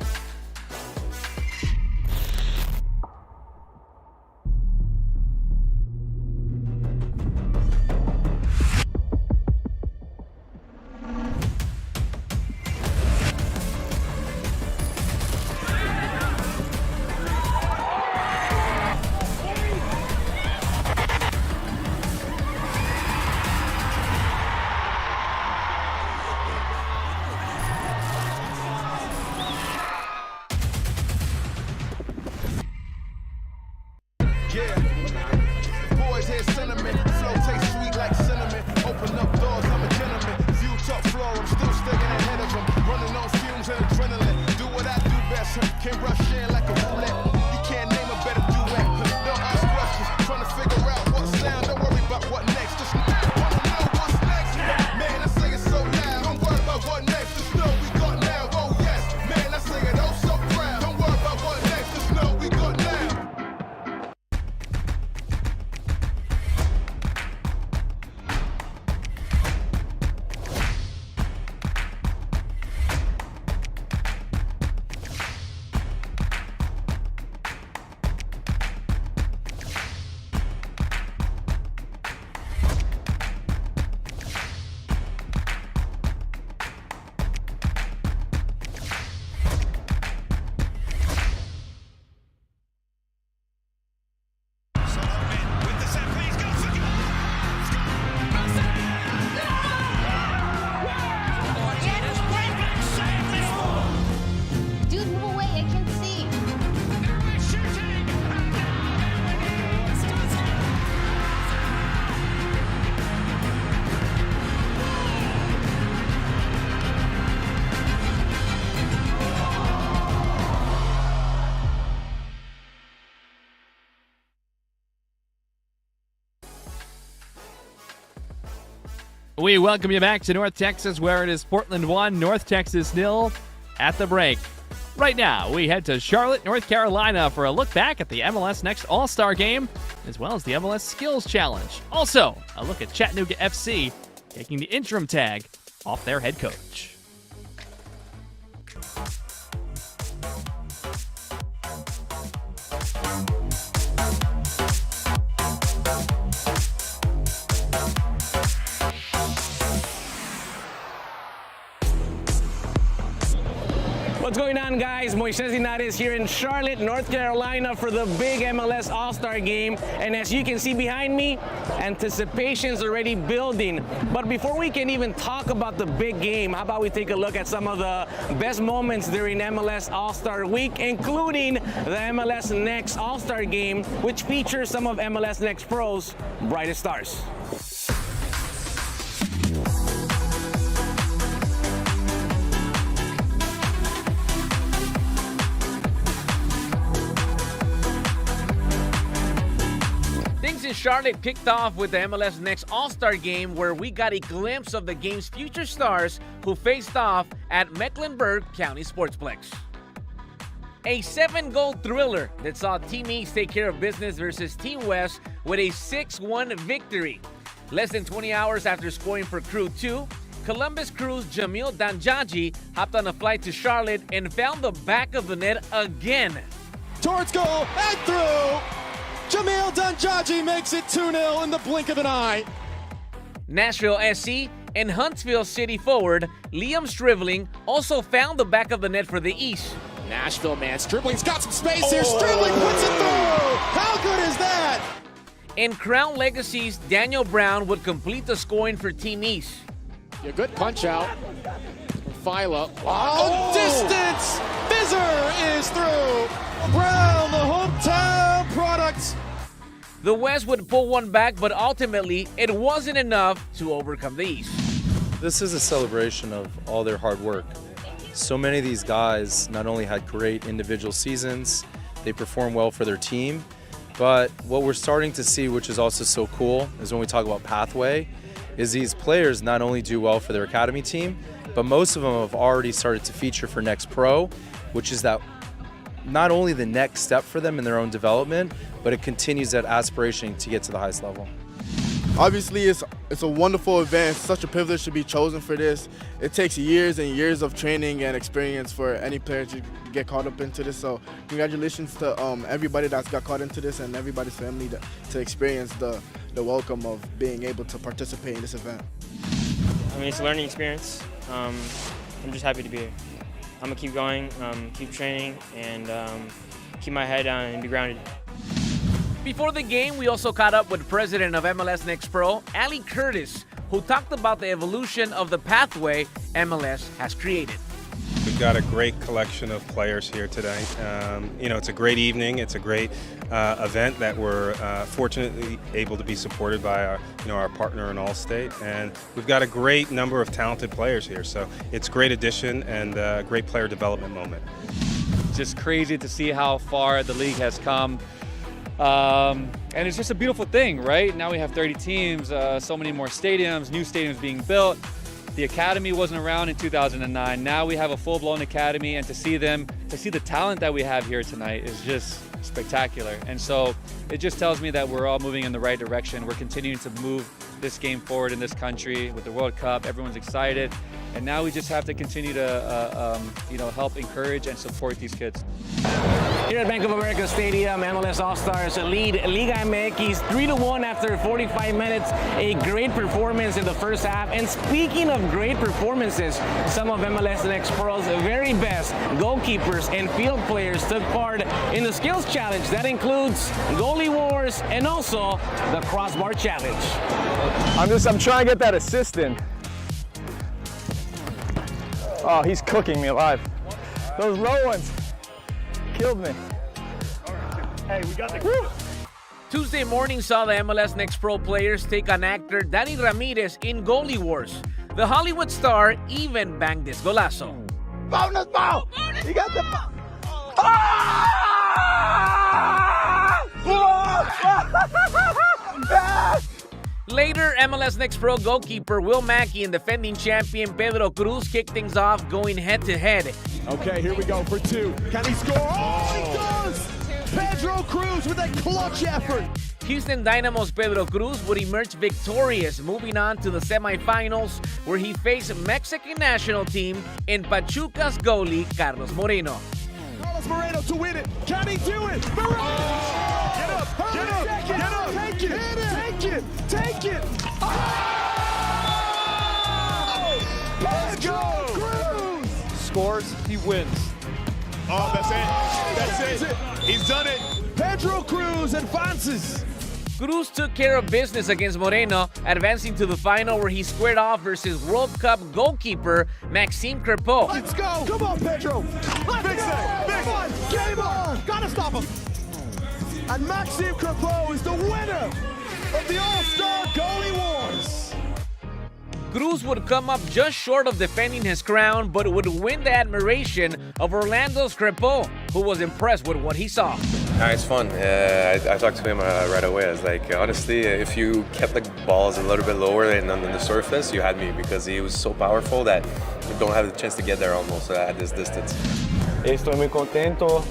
We welcome you back to North Texas, where it is Portland 1, North Texas 0 at the break. Right now, we head to Charlotte, North Carolina for a look back at the MLS Next All-Star Game, as well as the MLS Skills Challenge. Also, a look at Chattanooga FC taking the interim tag off their head coach. What's going on, guys? Moises Linares here in Charlotte, North Carolina for the big MLS All-Star Game. And as you can see behind me, anticipation's already building. But before we can even talk about the big game, how about we take a look at some of the best moments during MLS All-Star Week, including the MLS Next All-Star Game, which features some of MLS Next Pro's brightest stars. Charlotte kicked off with the MLS Next All-Star Game, where we got a glimpse of the game's future stars who faced off at Mecklenburg County Sportsplex. A 7-goal thriller that saw Team East take care of business versus Team West with a 6-1 victory. Less than 20 hours after scoring for Crew 2, Columbus Crew's Jamil Danjaji hopped on a flight to Charlotte and found the back of the net again. Towards goal and through! Jamil Danjaji makes it 2-0 in the blink of an eye. Nashville SC and Huntsville City forward Liam Stribling also found the back of the net for the East. Nashville, man, Stribling's got some space here. Stribling puts it through. How good is that? And Crown Legacy's Daniel Brown would complete the scoring for Team East. A good punch out. Philo. Oh, distance! Fizzer is through. Brown, the hometown product. The West would pull one back, but ultimately it wasn't enough to overcome the East. This is a celebration of all their hard work. So many of these guys not only had great individual seasons, they performed well for their team, but what we're starting to see, which is also so cool, is when we talk about pathway, is these players not only do well for their academy team, but most of them have already started to feature for Next Pro, which is that not only the next step for them in their own development, but it continues that aspiration to get to the highest level. Obviously, it's a wonderful event. It's such a privilege to be chosen for this. It takes years and years of training and experience for any player to get caught up into this. So congratulations to everybody that's got caught into this and everybody's family to experience the welcome of being able to participate in this event. I mean, it's a learning experience. I'm just happy to be here. I'm going to keep going, keep training, and keep my head down and be grounded. Before the game, we also caught up with president of MLS Next Pro, Ali Curtis, who talked about the evolution of the pathway MLS has created. We've got a great collection of players here today. It's a great evening. It's a great event that we're fortunately able to be supported by our partner in Allstate, and we've got a great number of talented players here. So it's a great addition and a great player development moment. Just crazy to see how far the league has come. And it's just a beautiful thing, right? Now we have 30 teams, so many more stadiums, new stadiums being built. The academy wasn't around in 2009. Now we have a full-blown academy, and to see the talent that we have here tonight is just spectacular. And so it just tells me that we're all moving in the right direction. We're continuing to move this game forward in this country with the World Cup. Everyone's excited. And now we just have to continue to help encourage and support these kids. Here at Bank of America Stadium, MLS All-Stars lead Liga MX 3-1 after 45 minutes. A great performance in the first half. And speaking of great performances, some of MLS Next Pro's very best goalkeepers and field players took part in the Skills Challenge. That includes Goalie Wars and also the Crossbar Challenge. I'm trying to get that assist in. Oh, he's cooking me alive. Those low ones killed me. Hey, we got the... Tuesday morning saw the MLS Next Pro players take on actor Danny Ramirez in Goalie Wars. The Hollywood star even banged this golazo. Bonus ball! You got the ball! Later, MLS Next Pro goalkeeper Will Mackey and defending champion Pedro Cruz kick things off, going head-to-head. Okay, here we go for two. Can he score? Oh, he does! Pedro Cruz with a clutch effort. Houston Dynamo's Pedro Cruz would emerge victorious, moving on to the semifinals where he faced Mexican national team in Pachuca's goalie Carlos Moreno. Carlos Moreno to win it. Can he do it? Moreno! Get up! Get up! Get up! Take it! Take it! Take it! Oh! Pedro Cruz! Scores, he wins. Oh, that's it. That's it. He's done it. Pedro Cruz advances. Cruz took care of business against Moreno, advancing to the final where he squared off versus World Cup goalkeeper Maxime Crepeau. Let's go. Come on, Pedro. Let's go. Come on. Game on. Gotta stop him. And Maxime Crepeau is the winner of the All-Star Goalie Wars. Cruz would come up just short of defending his crown, but would win the admiration of Orlando's Crepeau, who was impressed with what he saw. It's fun. I talked to him right away. I was like, honestly, if you kept the balls a little bit lower and on the surface, you had me, because he was so powerful that you don't have the chance to get there almost at this distance. Estoy muy contento.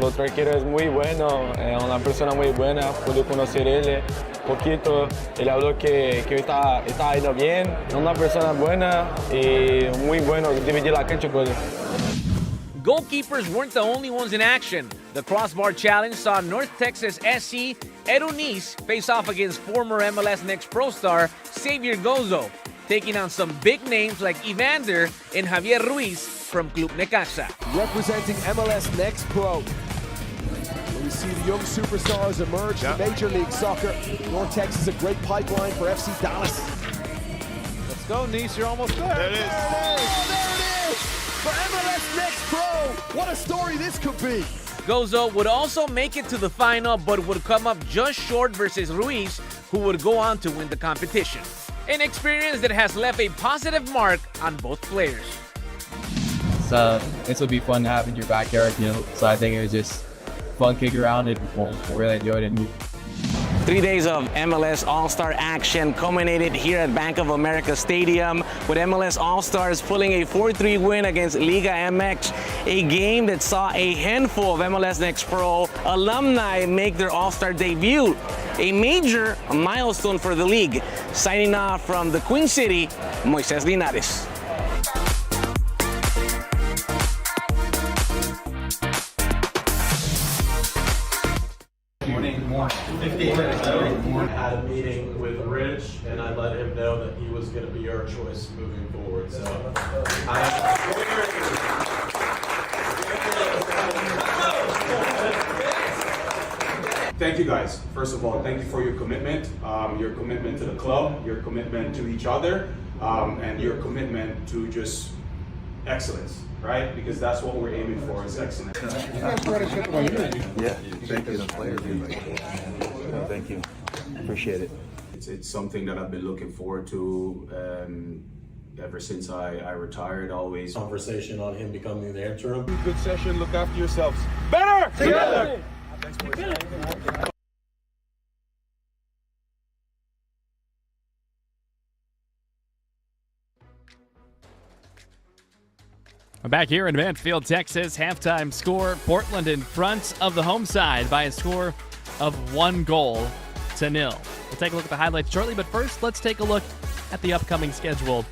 Lo traquero es muy bueno, una persona muy buena. Pude conocer él poquito. Él habló que hoy está yendo bien. Una persona buena y muy bueno. Dividir la cancha con él. Goalkeepers weren't the only ones in action. The crossbar challenge saw North Texas SC Erunis face off against former MLS Next Pro star Xavier Gozo, taking on some big names like Evander and Javier Ruiz from Club Necaxa. Representing MLS Next Pro. We see the young superstars emerge in Major League Soccer. North Texas is a great pipeline for FC Dallas. Let's go, Nice. You're almost there. There it is. Oh, there it is. For MLS Next Pro. What a story this could be. Gozo would also make it to the final, but would come up just short versus Ruiz, who would go on to win the competition. An experience that has left a positive mark on both players. So this will be fun to have in your backyard, so I think it was just fun kick around and really enjoyed it. 3 days of MLS All-Star action culminated here at Bank of America Stadium with MLS All-Stars pulling a 4-3 win against Liga MX, a game that saw a handful of MLS Next Pro alumni make their All-Star debut, a major milestone for the league. Signing off from the Queen City, Moises Linares. Had a meeting with Rich, and I let him know that he was going to be our choice moving forward. So, thank you guys. First of all, thank you for your commitment to the club, your commitment to each other, and your commitment to just excellence. Right? Because that's what we're aiming for, is excellence. Yeah, thank you. Thank you. Appreciate it. It's something that I've been looking forward to ever since I retired, always. Conversation on him becoming the interim. Good session. Look after yourselves. Better together. Thanks, boys. We're back here in Mansfield, Texas. Halftime score, Portland in front of the home side by a score of 1-0. We'll take a look at the highlights shortly, but first let's take a look at the upcoming schedule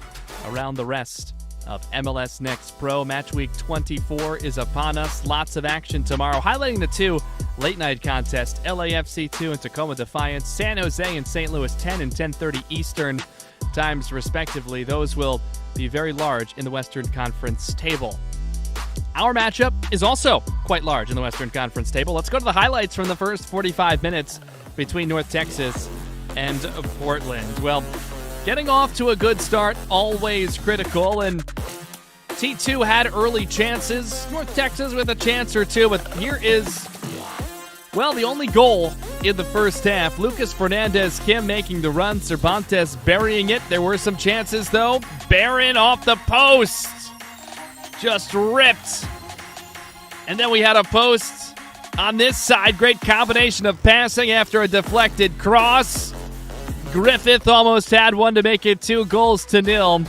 around the rest of MLS Next Pro. Match week 24 is upon us. Lots of action tomorrow, highlighting the two late-night contests, LAFC 2 and Tacoma Defiance, San Jose and St. Louis 10 and 10:30 Eastern times respectively. Those will be very large in the Western Conference table. Our matchup is also quite large in the Western Conference table. Let's go to the highlights from the first 45 minutes between North Texas and Portland. Well, getting off to a good start, always critical, and T2 had early chances. North Texas with a chance or two, but here is, well, the only goal in the first half. Lucas Fernandez Kim making the run, Cervantes burying it. There were some chances, though. Barron off the post. Just ripped. And then we had a post on this side. Great combination of passing after a deflected cross. Griffith almost had one to make it 2-0,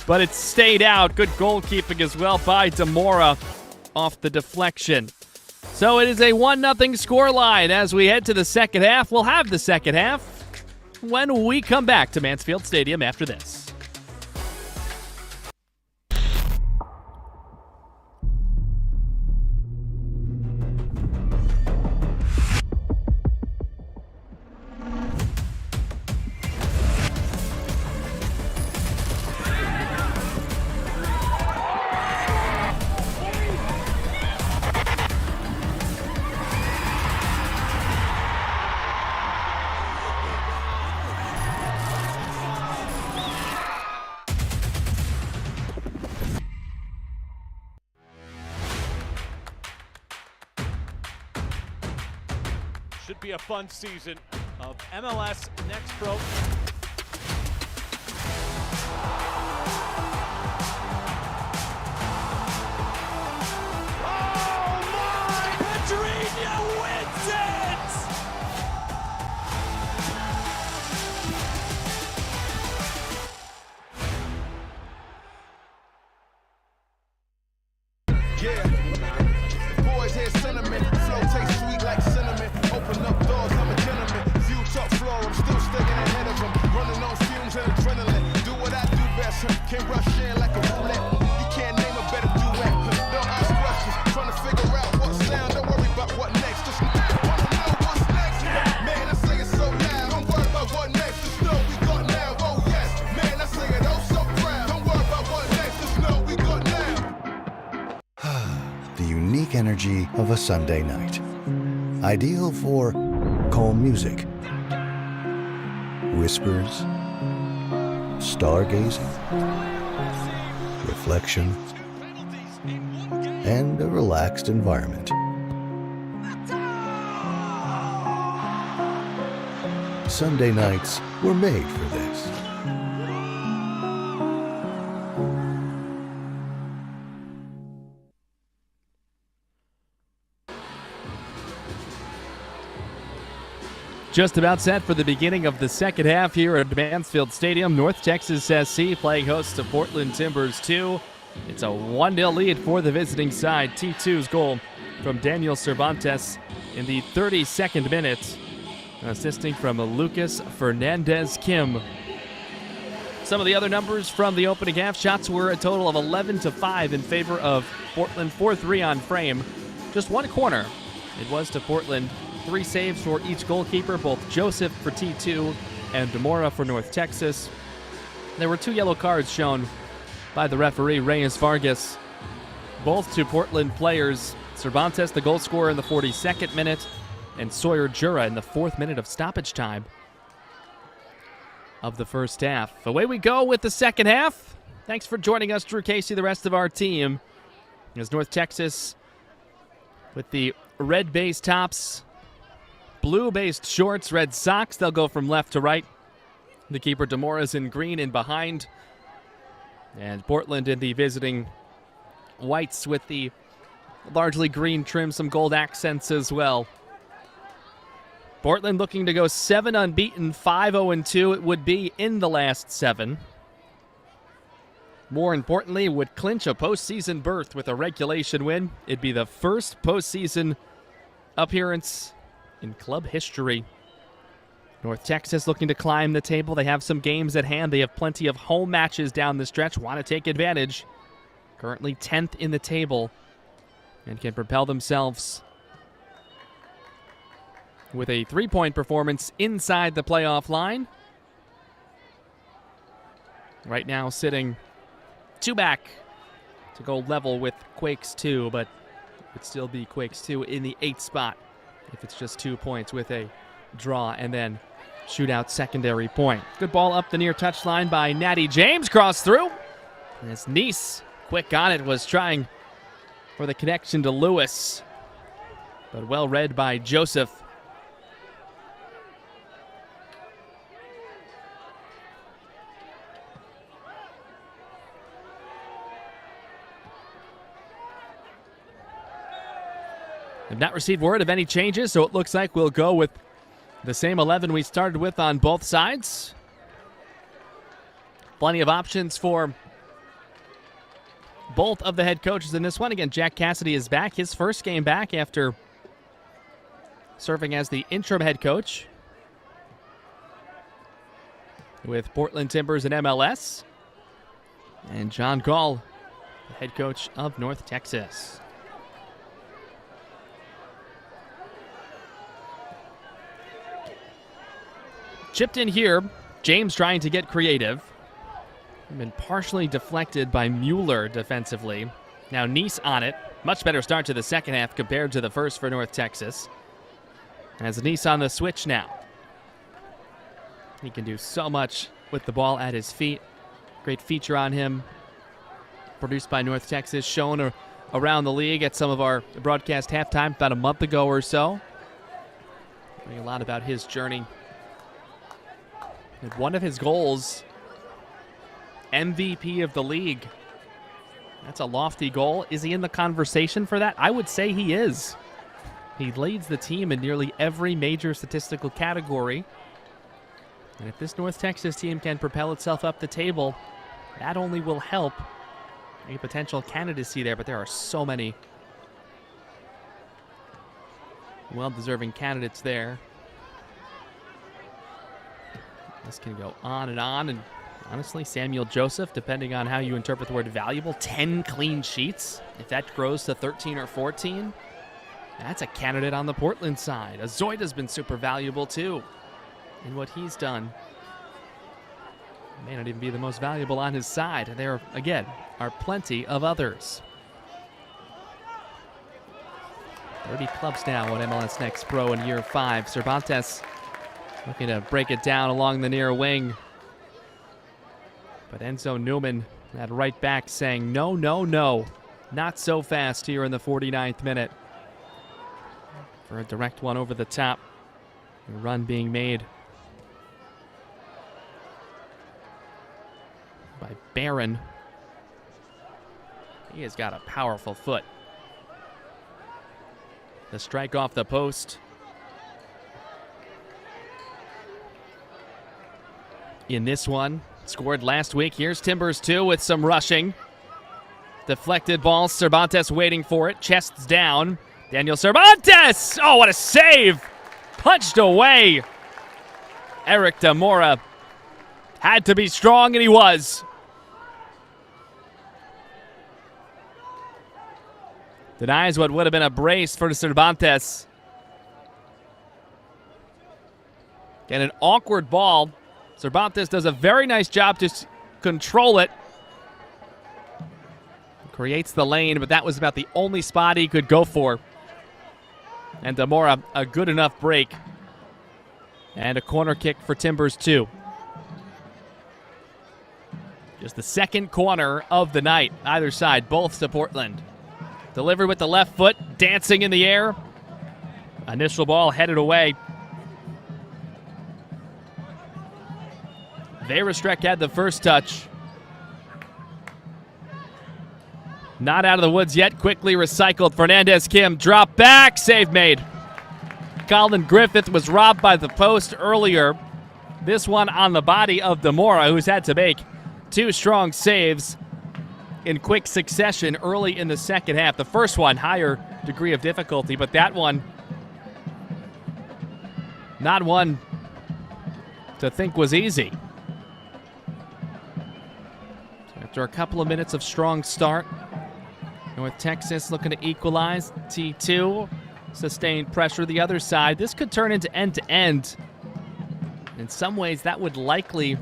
but it stayed out. Good goalkeeping as well by Demora off the deflection. So it is a 1-0 scoreline as we head to the second half. We'll have the second half when we come back to Mansfield Stadium after this. Should be a fun season of MLS Next Pro. Oh my! Pedrinho wins it! Yeah. Boys hear sentiment. Flow tastes sweet like cinnamon. Open up doors, I'm a gentleman. View top floor, I'm still staying ahead of them. Running on fumes and adrenaline. Do what I do best. Can't rush in like a roulette. You can't name a better duet. Don't ask questions. Trying to figure out what sound. Don't worry about what next. Just wanna know what's next. Man, I say it so loud. Don't worry about what next. Just know we got now. Oh yes. Man, I say it oh so proud. Don't worry about what next. Just know we got now. The unique energy of a Sunday night. Ideal for calm music, whispers, stargazing, reflection, and a relaxed environment. Sunday nights were made for this. Just about set for the beginning of the second half here at Mansfield Stadium. North Texas SC playing host to Portland Timbers 2. It's a 1-0 lead for the visiting side. T2's goal from Daniel Cervantes in the 32nd minute. Assisting from Lucas Fernandez Kim. Some of the other numbers from the opening half. Shots were a total of 11-5 in favor of Portland. 4-3 on frame. Just one corner. It was to Portland. 3 saves for each goalkeeper, both Joseph for T2 and Demora for North Texas. There were 2 yellow cards shown by the referee, Reyes Vargas, both to Portland players. Cervantes, the goal scorer, in the 42nd minute, and Sawyer Jura in the 4th minute of stoppage time of the first half. Away we go with the second half. Thanks for joining us, Drew Casey, the rest of our team. As North Texas with the red base tops, blue-based shorts, red socks. They'll go from left to right. The keeper, Demora's in green in behind. And Portland in the visiting whites with the largely green trim, some gold accents as well. Portland looking to go 7 unbeaten, 5-0-2. It would be in the last 7. More importantly, would clinch a postseason berth with a regulation win. It'd be the first postseason appearance in club history. North Texas looking to climb the table. They have some games at hand. They have plenty of home matches down the stretch. Want to take advantage. Currently 10th in the table and can propel themselves with a 3-point performance inside the playoff line. Right now sitting 2 back to go level with Quakes 2, but it would still be Quakes 2 in the 8th spot if it's just 2 points with a draw and then shootout secondary point. Good ball up the near touchline by Natty James. Cross through. As Nice, quick on it, was trying for the connection to Lewis. But well read by Joseph. Have not received word of any changes, so it looks like we'll go with The same 11 we started with on both sides. Plenty of options for both of the head coaches in this one. Again, Jack Cassidy is back. His first game back after serving as the interim head coach with Portland Timbers and MLS. And John Gall, the head coach of North Texas. Chipped in here, James trying to get creative. Been partially deflected by Mueller defensively. Now Neese on it. Much better start to the second half compared to the first for North Texas. As Neese on the switch now. He can do so much with the ball at his feet. Great feature on him. Produced by North Texas, shown around the league at some of our broadcast halftime about a month ago or so. Learning a lot about his journey. And one of his goals, MVP of the league. That's a lofty goal. Is he in the conversation for that? I would say he is. He leads the team in nearly every major statistical category. And if this North Texas team can propel itself up the table, that only will help a potential candidacy there. But there are so many well-deserving candidates there. This can go on, and honestly, Samuel Joseph, depending on how you interpret the word valuable, 10 clean sheets. If that grows to 13 or 14, that's a candidate on the Portland side. Azoida's been super valuable too in what he's done. May not even be the most valuable on his side. There, again, are plenty of others. 30 clubs now on MLS Next Pro in year 5. Cervantes looking to break it down along the near wing. But Enzo Newman, that right back, saying no, no, no. Not so fast here in the 49th minute. For a direct one over the top. The run being made by Barron. He has got a powerful foot. The strike off the post. In this one, scored last week. Here's Timbers 2 with some rushing. Deflected ball, Cervantes waiting for it. Chests down. Daniel Cervantes! Oh, what a save! Punched away. Eric Demora had to be strong, and he was. Denies what would have been a brace for Cervantes. And an awkward ball. Cervantes does a very nice job to control it. Creates the lane, but that was about the only spot he could go for. And Demora, a good enough break. And a corner kick for Timbers 2. Just the second corner of the night, either side, both to Portland. Delivered with the left foot, dancing in the air. Initial ball headed away. Verestrek had the first touch. Not out of the woods yet. Quickly recycled. Fernandez Kim drop back. Save made. Colin Griffith was robbed by the post earlier. This one on the body of Demora, who's had to make 2 strong saves in quick succession early in the second half. The first one, higher degree of difficulty, but that one, not one to think was easy. After a couple of minutes of strong start, North Texas looking to equalize. T2, sustained pressure the other side. This could turn into end-to-end. In some ways, that would likely,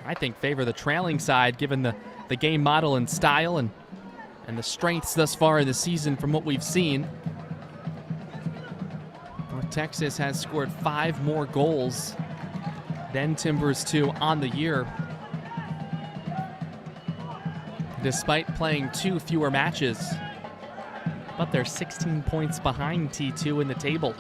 I think, favor the trailing side, given the game model and style and the strengths thus far in the season from what we've seen. North Texas has scored 5 more goals than Timbers 2 on the year, despite playing 2 fewer matches. But they're 16 points behind T2 in the table.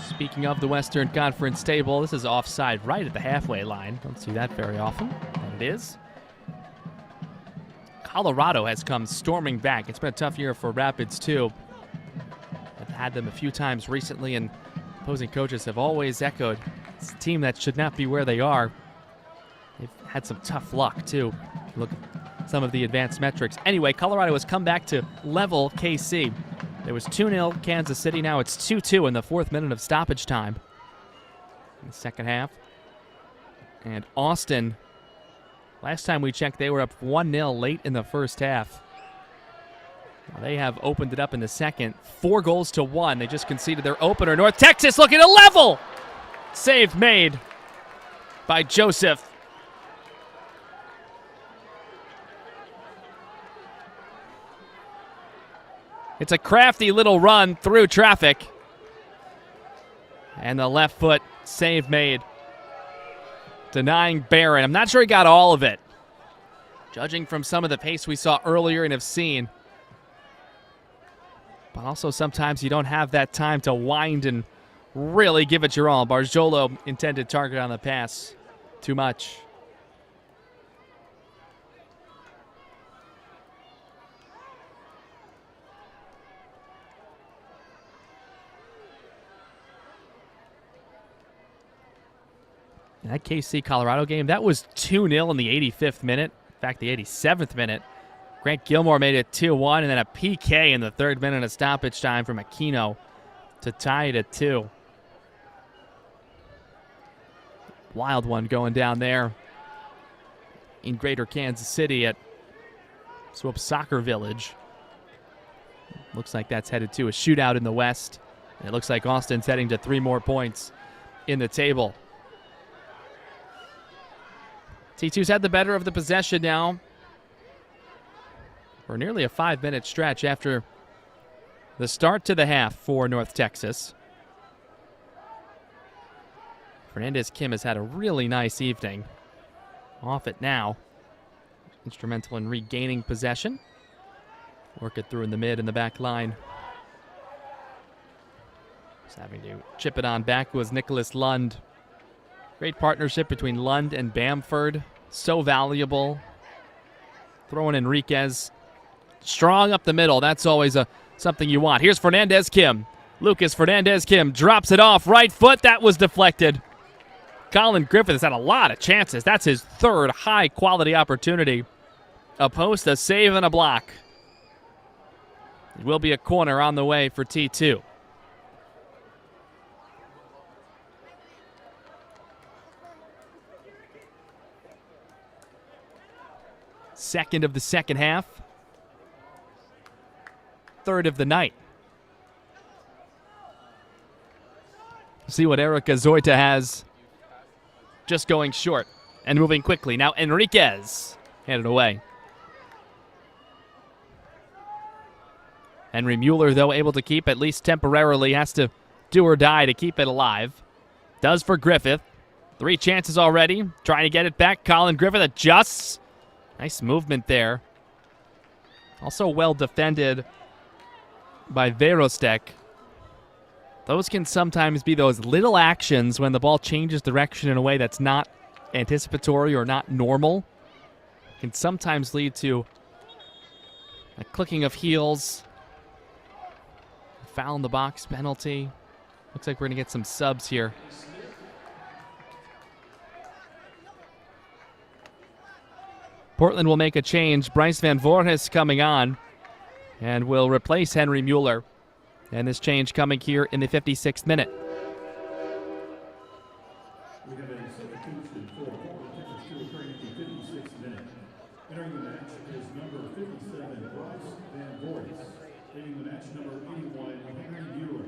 Speaking of the Western Conference table, this is offside right at the halfway line. Don't see that very often, but it is. Colorado has come storming back. It's been a tough year for Rapids, too. I've had them a few times recently, and opposing coaches have always echoed it's a team that should not be where they are. They've had some tough luck, too. Look at some of the advanced metrics. Anyway, Colorado has come back to level KC. There was 2-0 Kansas City. Now it's 2-2 in the 4th minute of stoppage time in the second half. And Austin, last time we checked, they were up 1-0 late in the first half. Well, they have opened it up in the second. 4-1. They just conceded their opener. North Texas looking to level. Save made by Joseph. It's a crafty little run through traffic. And the left foot save made. Denying Barron. I'm not sure he got all of it. Judging from some of the pace we saw earlier and have seen. But also sometimes you don't have that time to wind and really give it your all. Barjolo intended target on the pass. Too much. That KC-Colorado game, that was 2-0 in the 85th minute. In fact, the 87th minute. Grant Gilmore made it 2-1, and then a PK in the 3rd minute of stoppage time from Aquino to tie it at 2. Wild one going down there in Greater Kansas City at Swope Soccer Village. Looks like that's headed to a shootout in the West. And it looks like Austin's heading to 3 more points in the table. T2's had the better of the possession now for nearly a 5-minute stretch after the start to the half for North Texas. Fernandez Kim has had a really nice evening. Off it now. Instrumental in regaining possession. Work it through in the mid and the back line. Just having to chip it on back was Nicholas Lund. Great partnership between Lund and Bamford. So valuable. Throwing Enriquez strong up the middle. That's always something you want. Here's Fernandez Kim. Lucas Fernandez Kim drops it off. Right foot. That was deflected. Colin Griffith has had a lot of chances. That's his 3rd high-quality opportunity. A post, a save, and a block. It will be a corner on the way for T2. Second of the second half. 3rd of the night. See what Erica Zoita has. Just going short and moving quickly. Now Enriquez handed away. Henry Mueller, though, able to keep, at least temporarily, has to do or die to keep it alive. Does for Griffith. 3 chances already. Trying to get it back. Colin Griffith adjusts. Nice movement there. Also well defended by Verostek. Those can sometimes be those little actions when the ball changes direction in a way that's not anticipatory or not normal. Can sometimes lead to a clicking of heels. Foul in the box penalty. Looks like we're going to get some subs here. Portland will make a change. Bryce Van Voorhis coming on and will replace Henry Mueller. And this change coming here in the 56th minute. We have a substitution for Portland occurring in the 56th minute. Entering the match is number 57, Bryce Van Voorhis. Leading the match, number 81, Henry Mueller.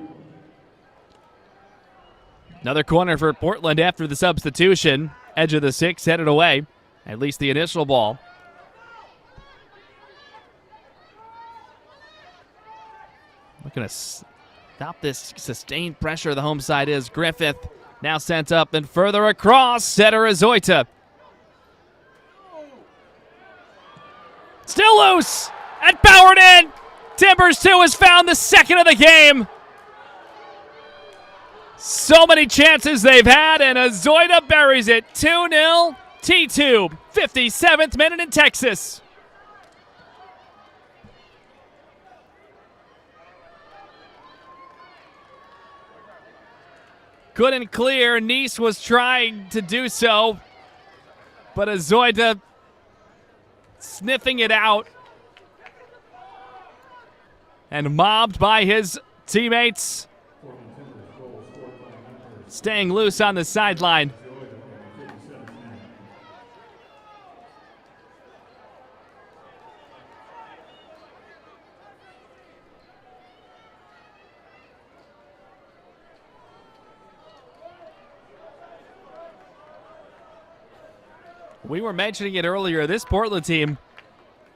Another corner for Portland after the substitution. Edge of the 6 headed away. At least the initial ball. Looking to stop this sustained pressure. The home side is Griffith. Now sent up and further across. Setter Azoita. Still loose. And powered in. Timbers 2 has found the 2nd of the game. So many chances they've had, and Azoita buries it. 2-0. T2, 57th minute in Texas. couldn't clear. Nice was trying to do so, but Azoida sniffing it out and mobbed by his teammates. Staying loose on the sideline. We were mentioning it earlier. This Portland team,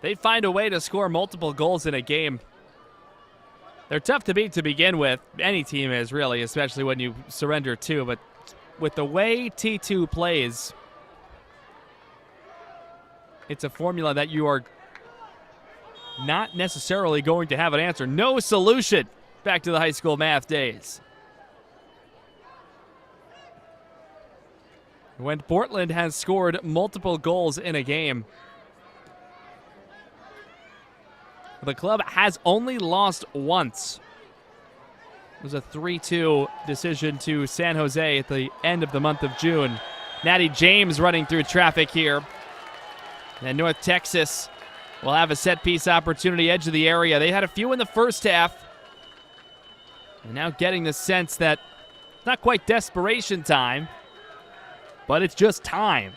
they find a way to score multiple goals in a game. They're tough to beat to begin with. Any team is, really, especially when you surrender two. But with the way T2 plays, it's a formula that you are not necessarily going to have an answer. No solution back to the high school math days. When Portland has scored multiple goals in a game, the club has only lost once. It was a 3-2 decision to San Jose at the end of the month of June. Natty James running through traffic here. And North Texas will have a set-piece opportunity, edge of the area. They had a few in the first half. And now getting the sense that it's not quite desperation time, but it's just time.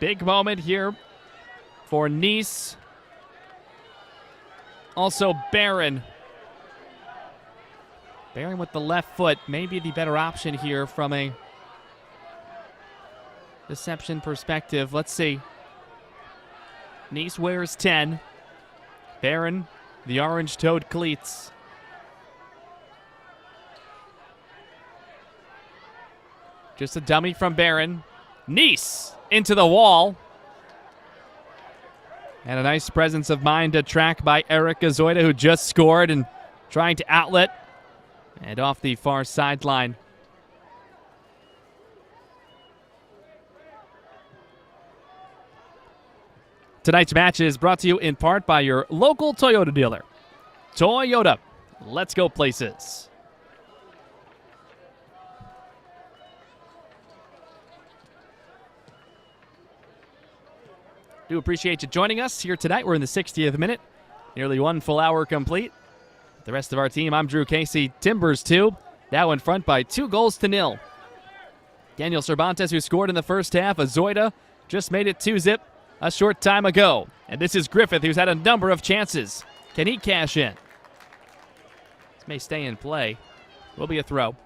Big moment here for Nice. Also Barron. Barron with the left foot, maybe the better option here from a deception perspective. Let's see. Nice wears 10. Barron, the orange-toed cleats. Just a dummy from Barron. Nice into the wall. And a nice presence of mind to track by Eric Azoida, who just scored and trying to outlet. And off the far sideline. Tonight's match is brought to you in part by your local Toyota dealer. Toyota, let's go places. Do appreciate you joining us here tonight. We're in the 60th minute. Nearly 1 full hour complete. The rest of our team, I'm Drew Casey. Timbers 2, now in front by 2-0. Daniel Cervantes, who scored in the first half. Azoida just made it 2-0 a short time ago. And this is Griffith, who's had a number of chances. Can he cash in? This may stay in play. Will be a throw.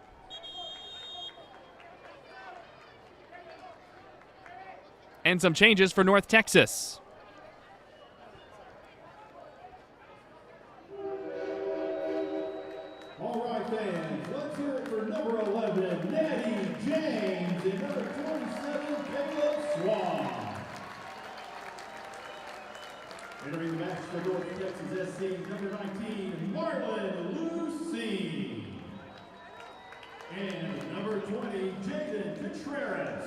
And some changes for North Texas. All right, fans, let's hear it for number 11, Natty James, and number 27, Caleb Swan. Entering the match for North Texas SC, number 19, Marlon Lucy. And number 20, Jaden Contreras.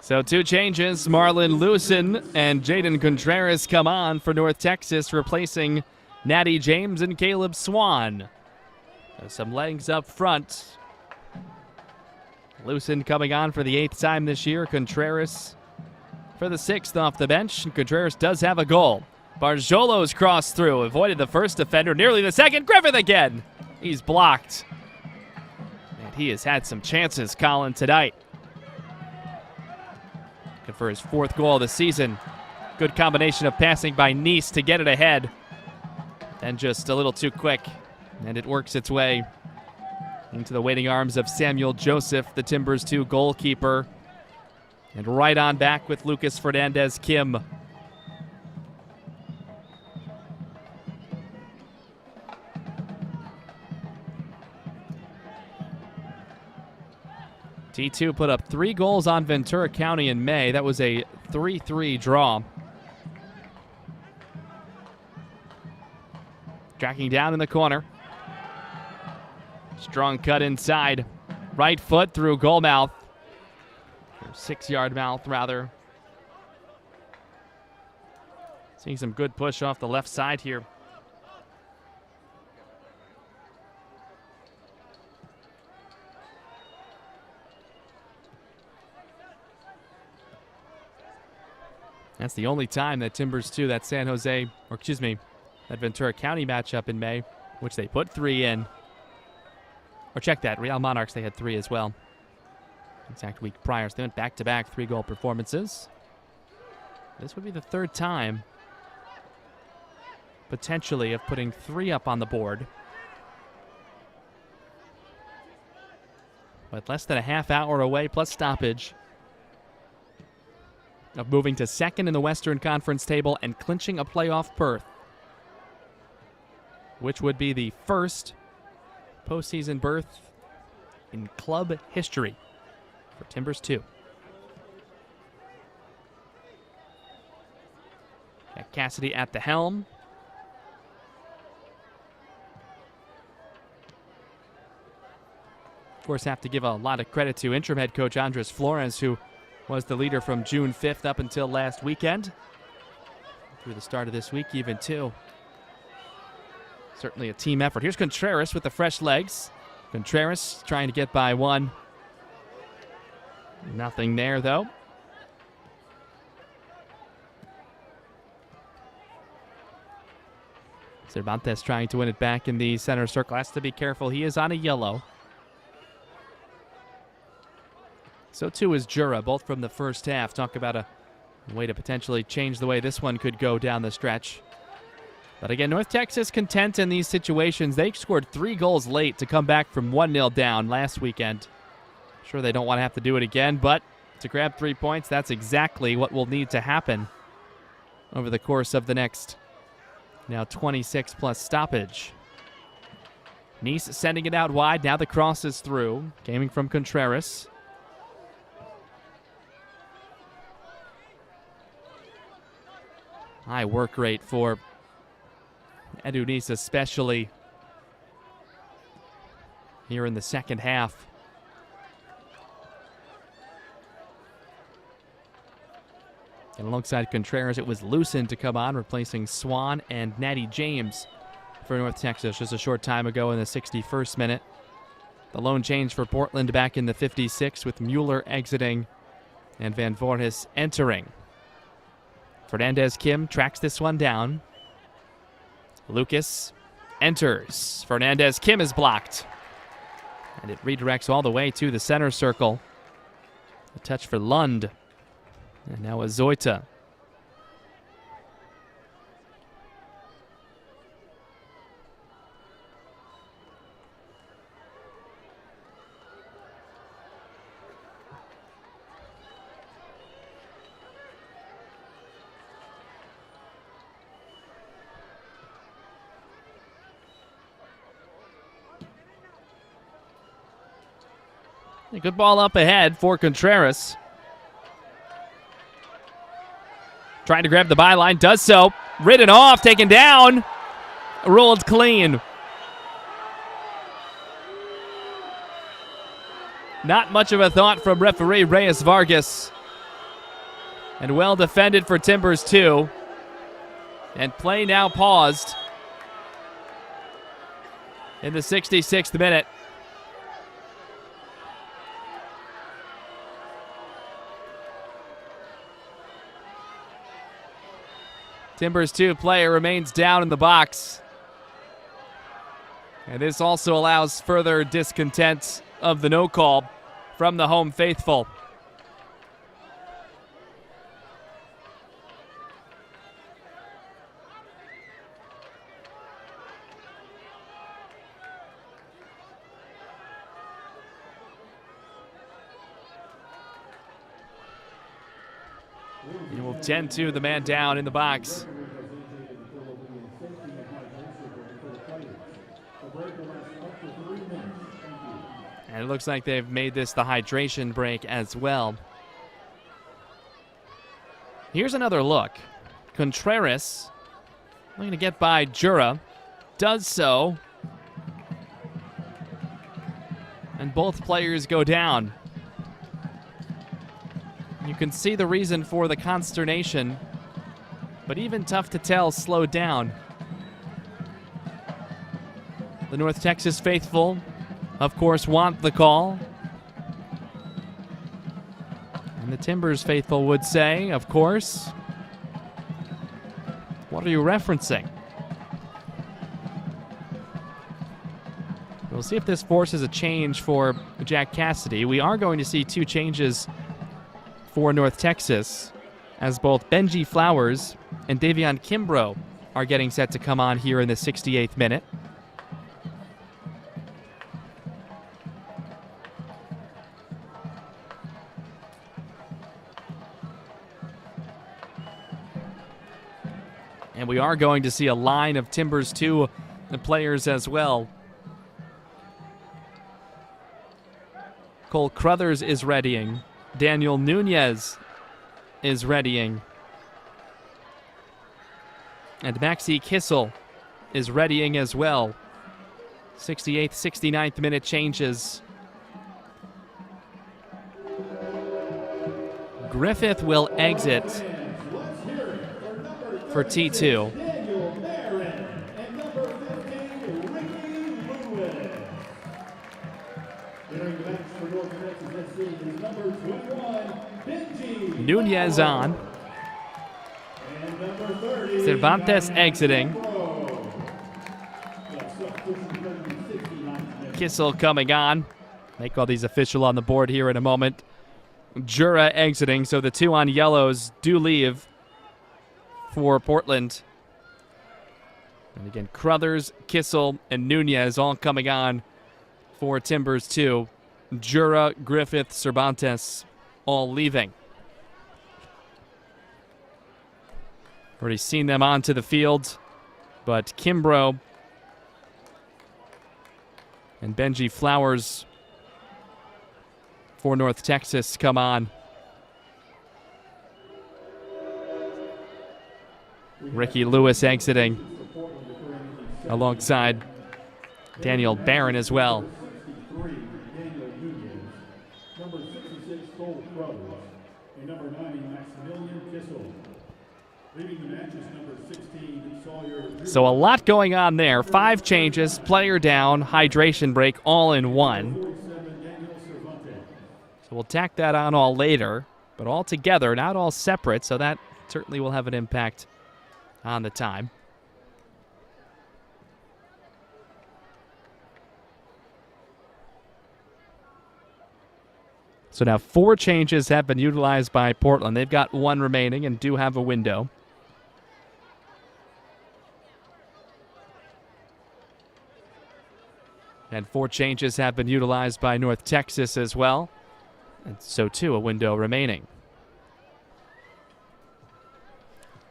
So 2 changes. Marlon Lucen and Jaden Contreras come on for North Texas, replacing Natty James and Caleb Swan. So some legs up front. Lucen coming on for the 8th time this year. Contreras for the 6th off the bench. Contreras does have a goal. Barjolo's crossed through, avoided the first defender, nearly the second. Griffith again. He's blocked. And he has had some chances, Colin, tonight. For his 4th goal of the season. Good combination of passing by Nice to get it ahead. And just a little too quick. And it works its way into the waiting arms of Samuel Joseph, the Timbers 2 goalkeeper. And right on back with Lucas Fernandez Kim. T2 put up 3 goals on Ventura County in May. That was a 3-3 draw. Tracking down in the corner. Strong cut inside. right foot through goal mouth. Or 6-yard mouth, rather. Seeing some good push off the left side here. That's the only time that Timbers 2, that that Ventura County matchup in May, which they put 3 in. Or check that, Real Monarchs, they had 3 as well. Exact week prior, so they went back-to-back 3-goal performances. This would be the 3rd time, potentially, of putting 3 up on the board. But less than a half hour away, plus stoppage, of moving to 2nd in the Western Conference table and clinching a playoff berth, which would be the first postseason berth in club history for Timbers 2. Got Cassidy at the helm. Of course, have to give a lot of credit to interim head coach Andres Flores, who was the leader from June 5th up until last weekend. Through the start of this week, even too. Certainly a team effort. Here's Contreras with the fresh legs. Contreras trying to get by one. Nothing there, though. Cervantes trying to win it back in the center circle. Has to be careful. He is on a yellow. So too is Jura, both from the first half. Talk about a way to potentially change the way this one could go down the stretch. But again, North Texas content in these situations. They scored 3 goals late to come back from 1-0 down last weekend. Sure, they don't want to have to do it again, but to grab 3 points, that's exactly what will need to happen over the course of the next, now 26 plus stoppage. Nice sending it out wide. Now the cross is through. Gaming from Contreras. High work rate for Edu Nice, especially here in the second half. And alongside Contreras, it was Lucen to come on, replacing Swan and Natty James for North Texas just a short time ago in the 61st minute. The lone change for Portland back in the 56th, with Mueller exiting and Van Voorhis entering. Fernandez Kim tracks this one down. Lucas enters. Fernandez Kim is blocked. And it redirects all the way to the center circle. A touch for Lund. And now a Zoita. A good ball up ahead for Contreras. Trying to grab the byline, does so. Ridden off, taken down. Ruled clean. Not much of a thought from referee Reyes Vargas. And well defended for Timbers 2. And play now paused in the 66th minute. Timbers 2 player remains down in the box. And this also allows further discontent of the no call from the home faithful. He will tend to the man down in the box. And it looks like they've made this the hydration break as well. Here's another look. Contreras looking to get by Jura. Does so. And And both players go down. You can see the reason for the consternation, but even tough to tell slowed down. The North Texas faithful, of course, want the call. And the Timbers faithful would say, of course, what are you referencing? We'll see if this forces a change for Jack Cassidy. We are going to see two changes for North Texas, as both Benji Flowers and Davion Kimbrough are getting set to come on here in the 68th minute. And we are going to see a line of Timbers 2 players as well. Cole Crothers is readying. Daniel Nunez is readying. And Maxi Kissel is readying as well. 68th, 69th minute changes. Griffith will exit for T2. Nunez on. Cervantes exiting. Kissel coming on. Make all these official on the board here in a moment. Jura exiting, so the two on yellows do leave for Portland. And again, Crothers, Kissel, and Nunez all coming on for Timbers 2. Jura, Griffith, Cervantes all leaving. Already seen them onto the field, but Kimbrough and Benji Flowers for North Texas come on. Ricky Lewis exiting alongside Daniel Barron as well. Number 66, Cole Crothers, and number 90, Maximilian Kissel. Leading the match is number 16, Sawyer. So a lot going on there. 5 changes, player down, hydration break, all in one. So we'll tack that on all later, but all together, not all separate, so that certainly will have an impact on the time. So now 4 changes have been utilized by Portland. They've got 1 remaining and do have a window. And 4 changes have been utilized by North Texas as well. And so too, a window remaining.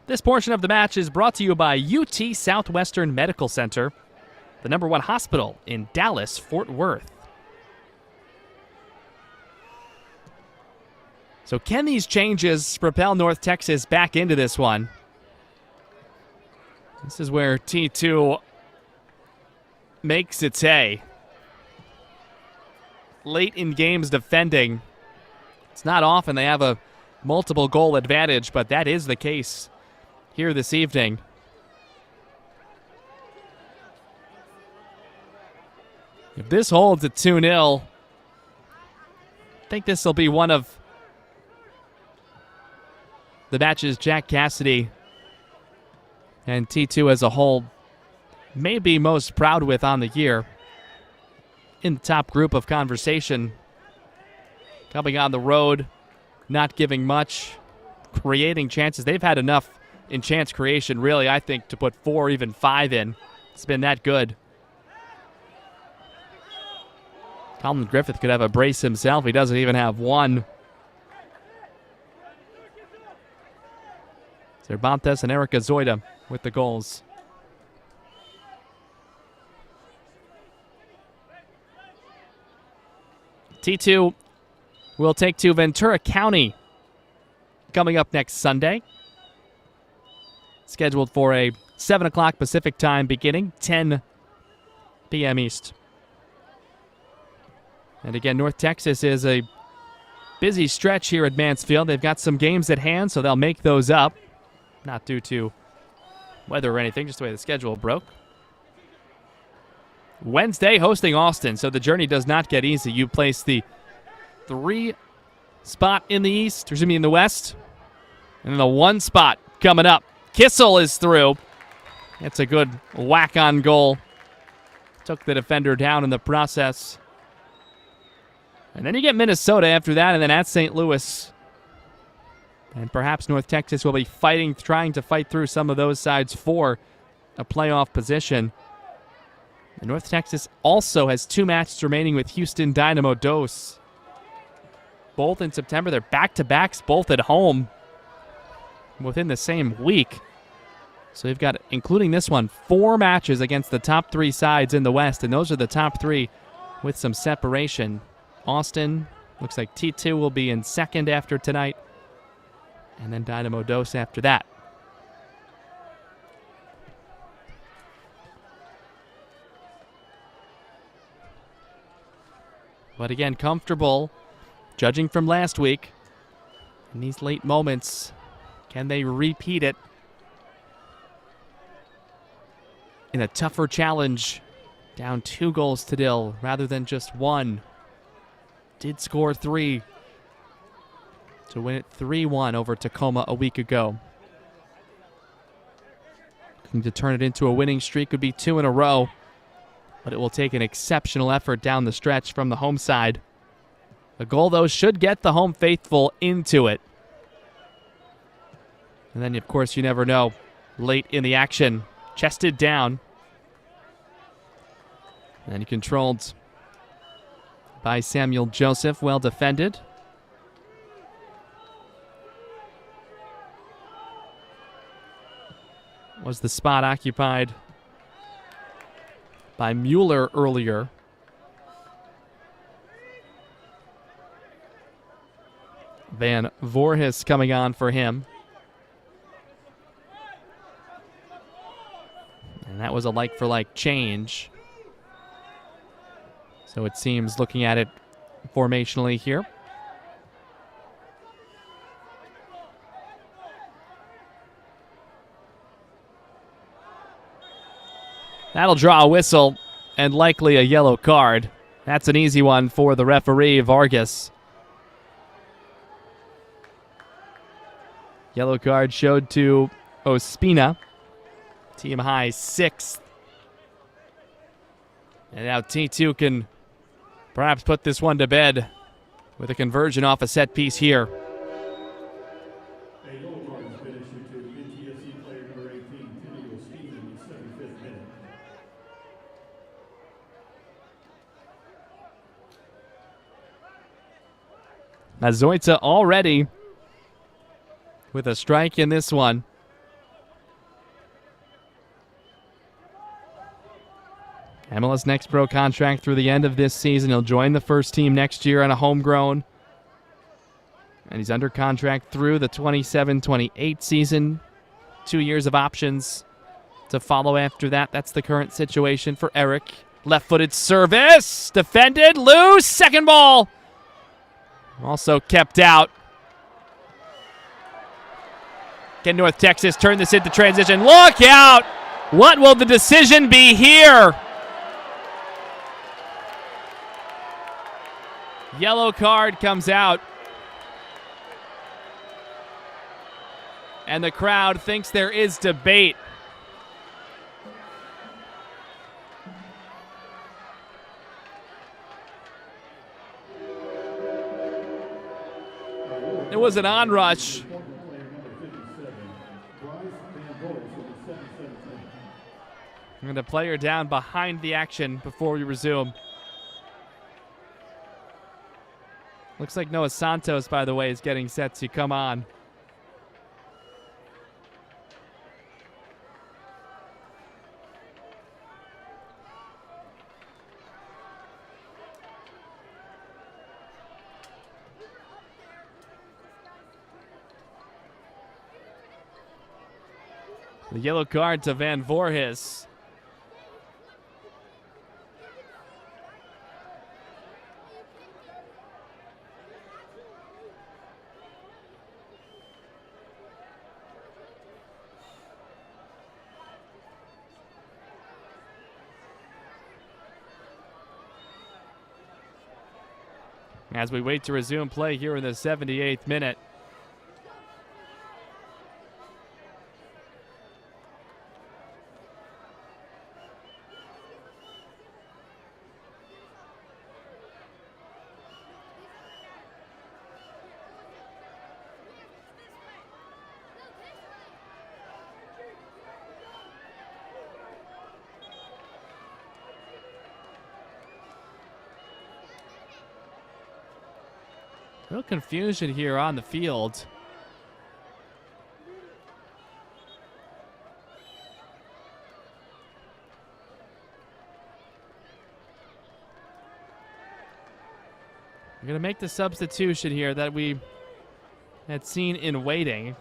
This portion of the match is brought to you by UT Southwestern Medical Center, the #1 hospital in Dallas, Fort Worth. So can these changes propel North Texas back into this one? This is where T2 makes its hay. Late in games defending. It's not often they have a multiple goal advantage, but that is the case here this evening. If this holds at 2-0, I think this will be one of the matches Jack Cassidy and T2 as a whole may be most proud with on the year. In the top group of conversation, coming on the road, not giving much, creating chances. They've had enough in chance creation, really, I think, to put 4, even 5 in. It's been that good. Colin Griffith could have a brace himself. He doesn't even have one. Cervantes and Erica Zoida with the goals. T2 will take to Ventura County coming up next Sunday. Scheduled for a 7 o'clock Pacific time beginning, 10 p.m. East. And again, North Texas is a busy stretch here at Mansfield. They've got some games at hand, so they'll make those up. Not due to weather or anything, just the way the schedule broke. Wednesday, hosting Austin, so the journey does not get easy. You place the 3 spot in the East, in the West, and then the 1 spot coming up. Kissel is through. It's a good whack on goal. Took the defender down in the process. And then you get Minnesota after that, and then at St. Louis. And perhaps North Texas will be trying to fight through some of those sides for a playoff position. And North Texas also has 2 matches remaining with Houston Dynamo Dos. Both in September. They're back-to-backs, both at home within the same week. So you've got, including this one, 4 matches against the top 3 sides in the West, and those are the top 3 with some separation. Austin, looks like T2 will be in second after tonight, and then Dynamo Dos after that. But again, comfortable, judging from last week, in these late moments, can they repeat it in a tougher challenge, down 2 goals to nil rather than just 1. Did score 3 to win it 3-1 over Tacoma a week ago. Looking to turn it into a winning streak, could be 2 in a row, but it will take an exceptional effort down the stretch from the home side. A goal, though, should get the home faithful into it. And then, of course, you never know. Late in the action, chested down. And then controlled by Samuel Joseph, well defended. Was the spot occupied by Mueller earlier. Van Voorhis coming on for him. And that was a like-for-like change. So it seems, looking at it formationally here. That'll draw a whistle and likely a yellow card. That's an easy one for the referee, Vargas. Yellow card showed to Ospina. Team high 6th. And now T2 can perhaps put this one to bed with a conversion off a set piece here. A yellow card has been issued to NTSC player number 18, Timothy Ospina, in the 75th minute. Mazoita already with a strike in this one. MLS Next Pro contract through the end of this season. He'll join the first team next year on a homegrown. And he's under contract through the 27-28 season. 2 years of options to follow after that. That's the current situation for Eric. Left-footed service. Defended. Loose. Second ball. Also kept out. Can North Texas turn this into transition? Look out! What will the decision be here? Yellow card comes out. And the crowd thinks there is debate. It was an onrush. And the player down behind the action before we resume. Looks like Noah Santos, by the way, is getting set to come on. The yellow card to Van Voorhis. as we wait to resume play here in the 78th minute. Real confusion here on the field. We're going to make the substitution here that we had seen in waiting.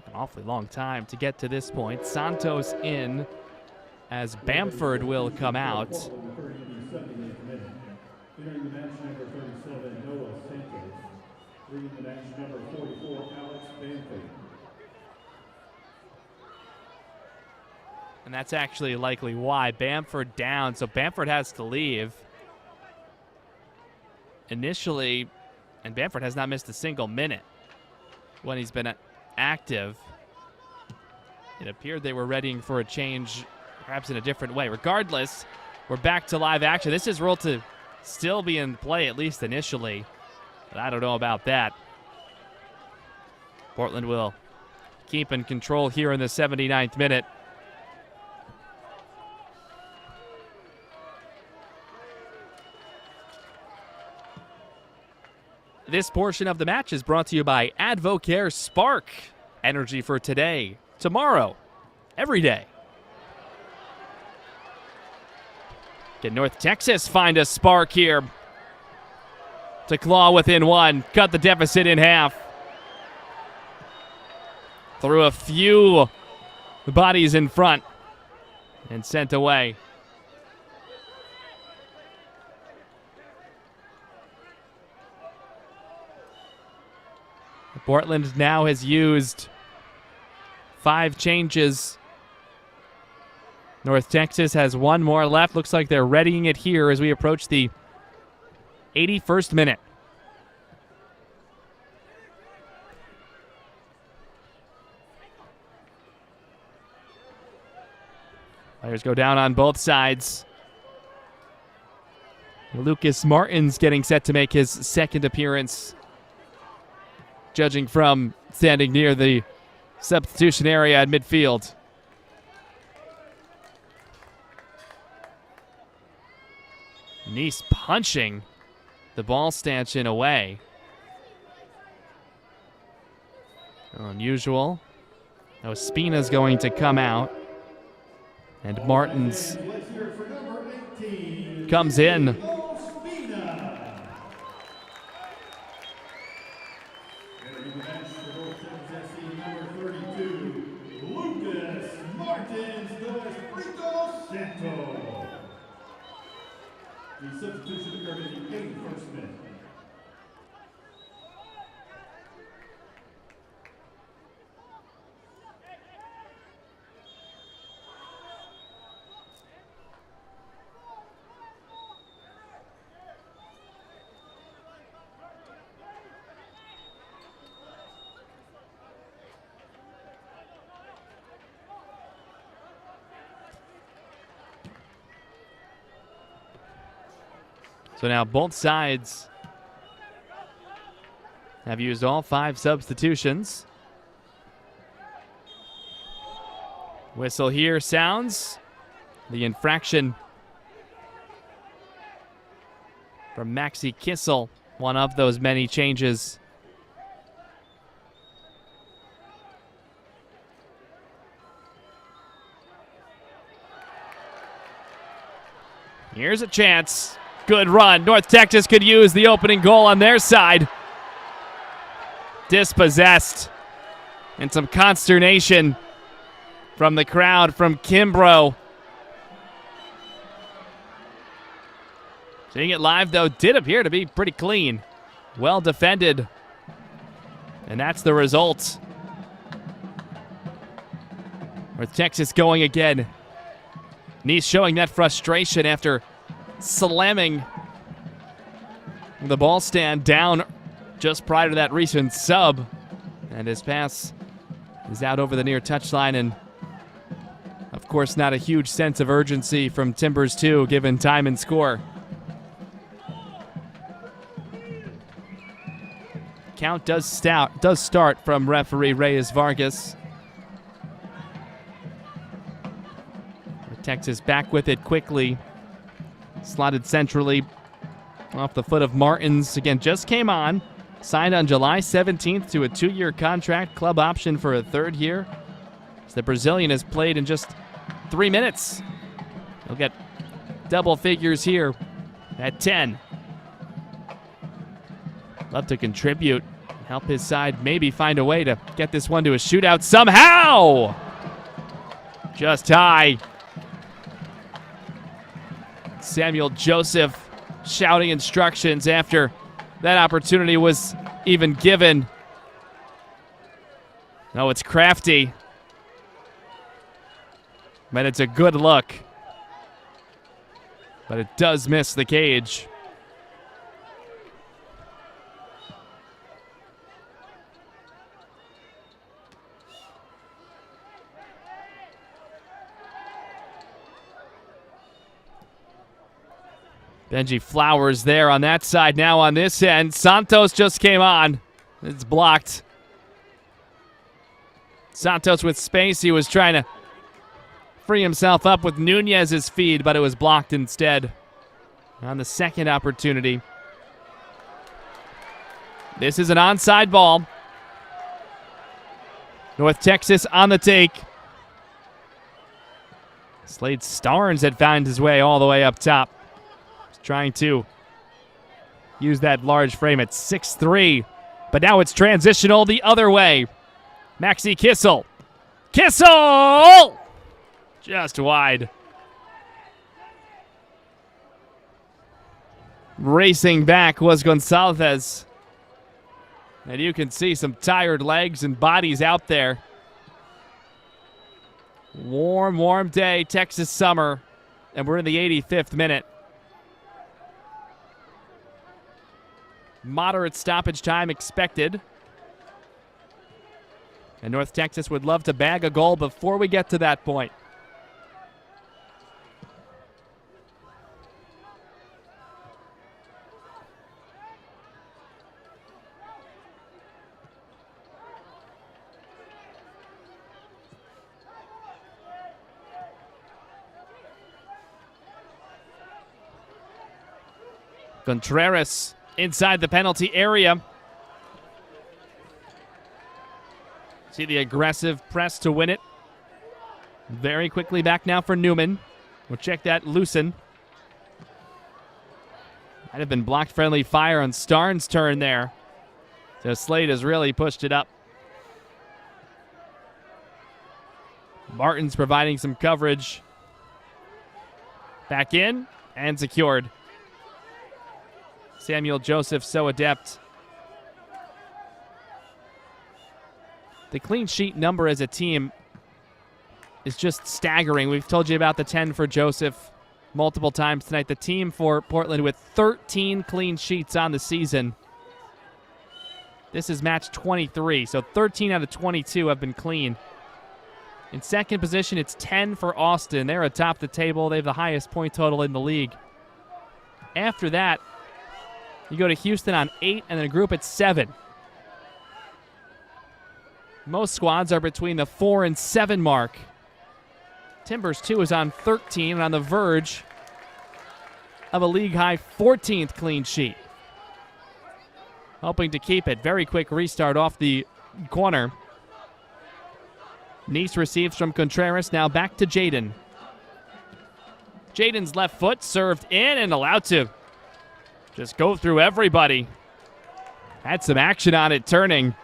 An awfully long time to get to this point. Santos in as Bamford will come out. Entering the match, number 37, Noah Santos. Leading the match, number 44, Alex Bamford. And that's actually likely why. Bamford down, so Bamford has to leave. Initially, and Bamford has not missed a single minute when he's been active. It appeared they were readying for a change, perhaps in a different way. Regardless, we're back to live action. This is ruled to still be in play, at least initially, but I don't know about that. Portland will keep in control here in the 79th minute. This portion of the match is brought to you by Advocare Spark. Energy for today, tomorrow, every day. Can North Texas find a spark here to claw within one, cut the deficit in half? Through a few bodies in front and sent away. Portland now has used 5 changes. North Texas has 1 more left. Looks like they're readying it here as we approach the 81st minute. Players go down on both sides. Lucas Martins getting set to make his second appearance. Judging from standing near the substitution area at midfield. Nice punching the ball stanchion away. Unusual. Now Spina's going to come out. And Martins comes in. The substitution occurred in the 81st minute. So now both sides have used all 5 substitutions. Whistle here sounds. The infraction from Maxi Kissel, one of those many changes. Here's a chance. Good run. North Texas could use the opening goal on their side. Dispossessed. And some consternation from the crowd from Kimbrough. Seeing it live, though, did appear to be pretty clean. Well defended. And that's the result. North Texas going again. Nice showing that frustration after slamming the ball stand down just prior to that recent sub. And his pass is out over the near touchline, and of course not a huge sense of urgency from Timbers too, given time and score. Count does start from referee Reyes Vargas. Texas back with it quickly. Slotted centrally off the foot of Martins. Again, just came on. Signed on July 17th to a 2-year contract, club option for a 3rd year. So the Brazilian has played in just 3 minutes. He'll get double figures here at 10. Love to contribute, help his side maybe find a way to get this one to a shootout somehow. Just high. Samuel Joseph shouting instructions after that opportunity was even given. No, it's crafty. But it's a good look. But it does miss the cage. Benji Flowers there on that side. Now on this end, Santos just came on. It's blocked. Santos with space. He was trying to free himself up with Nunez's feed, but it was blocked instead on the second opportunity. This is an onside ball. North Texas on the take. Slade Starnes had found his way all the way up top. Trying to use that large frame at 6'3", but now it's transitional the other way. Maxi Kissel. Kissel! Just wide. Racing back was Gonsalves. And you can see some tired legs and bodies out there. Warm, warm day, Texas summer, and we're in the 85th minute. Moderate stoppage time expected. And North Texas would love to bag a goal before we get to that point. Contreras inside the penalty area. See the aggressive press to win it. Very quickly back now for Newman. We'll check that loosen. Might have been blocked friendly fire on Starnes' turn there. So Slade has really pushed it up. Martin's providing some coverage. Back in and secured. Samuel Joseph so adept. The clean sheet number as a team is just staggering. We've told you about the 10 for Joseph multiple times tonight. The team for Portland with 13 clean sheets on the season. This is match 23, so 13 out of 22 have been clean. In second position, it's 10 for Austin. They're atop the table. They have the highest point total in the league. After that, you go to Houston on 8 and then a group at 7. Most squads are between the 4 and 7 mark. Timbers 2 is on 13 and on the verge of a league-high 14th clean sheet. Hoping to keep it. Very quick restart off the corner. Nice receives from Contreras. Now back to Jaden. Jaden's left foot served in and allowed to just go through everybody. Had some action on it turning.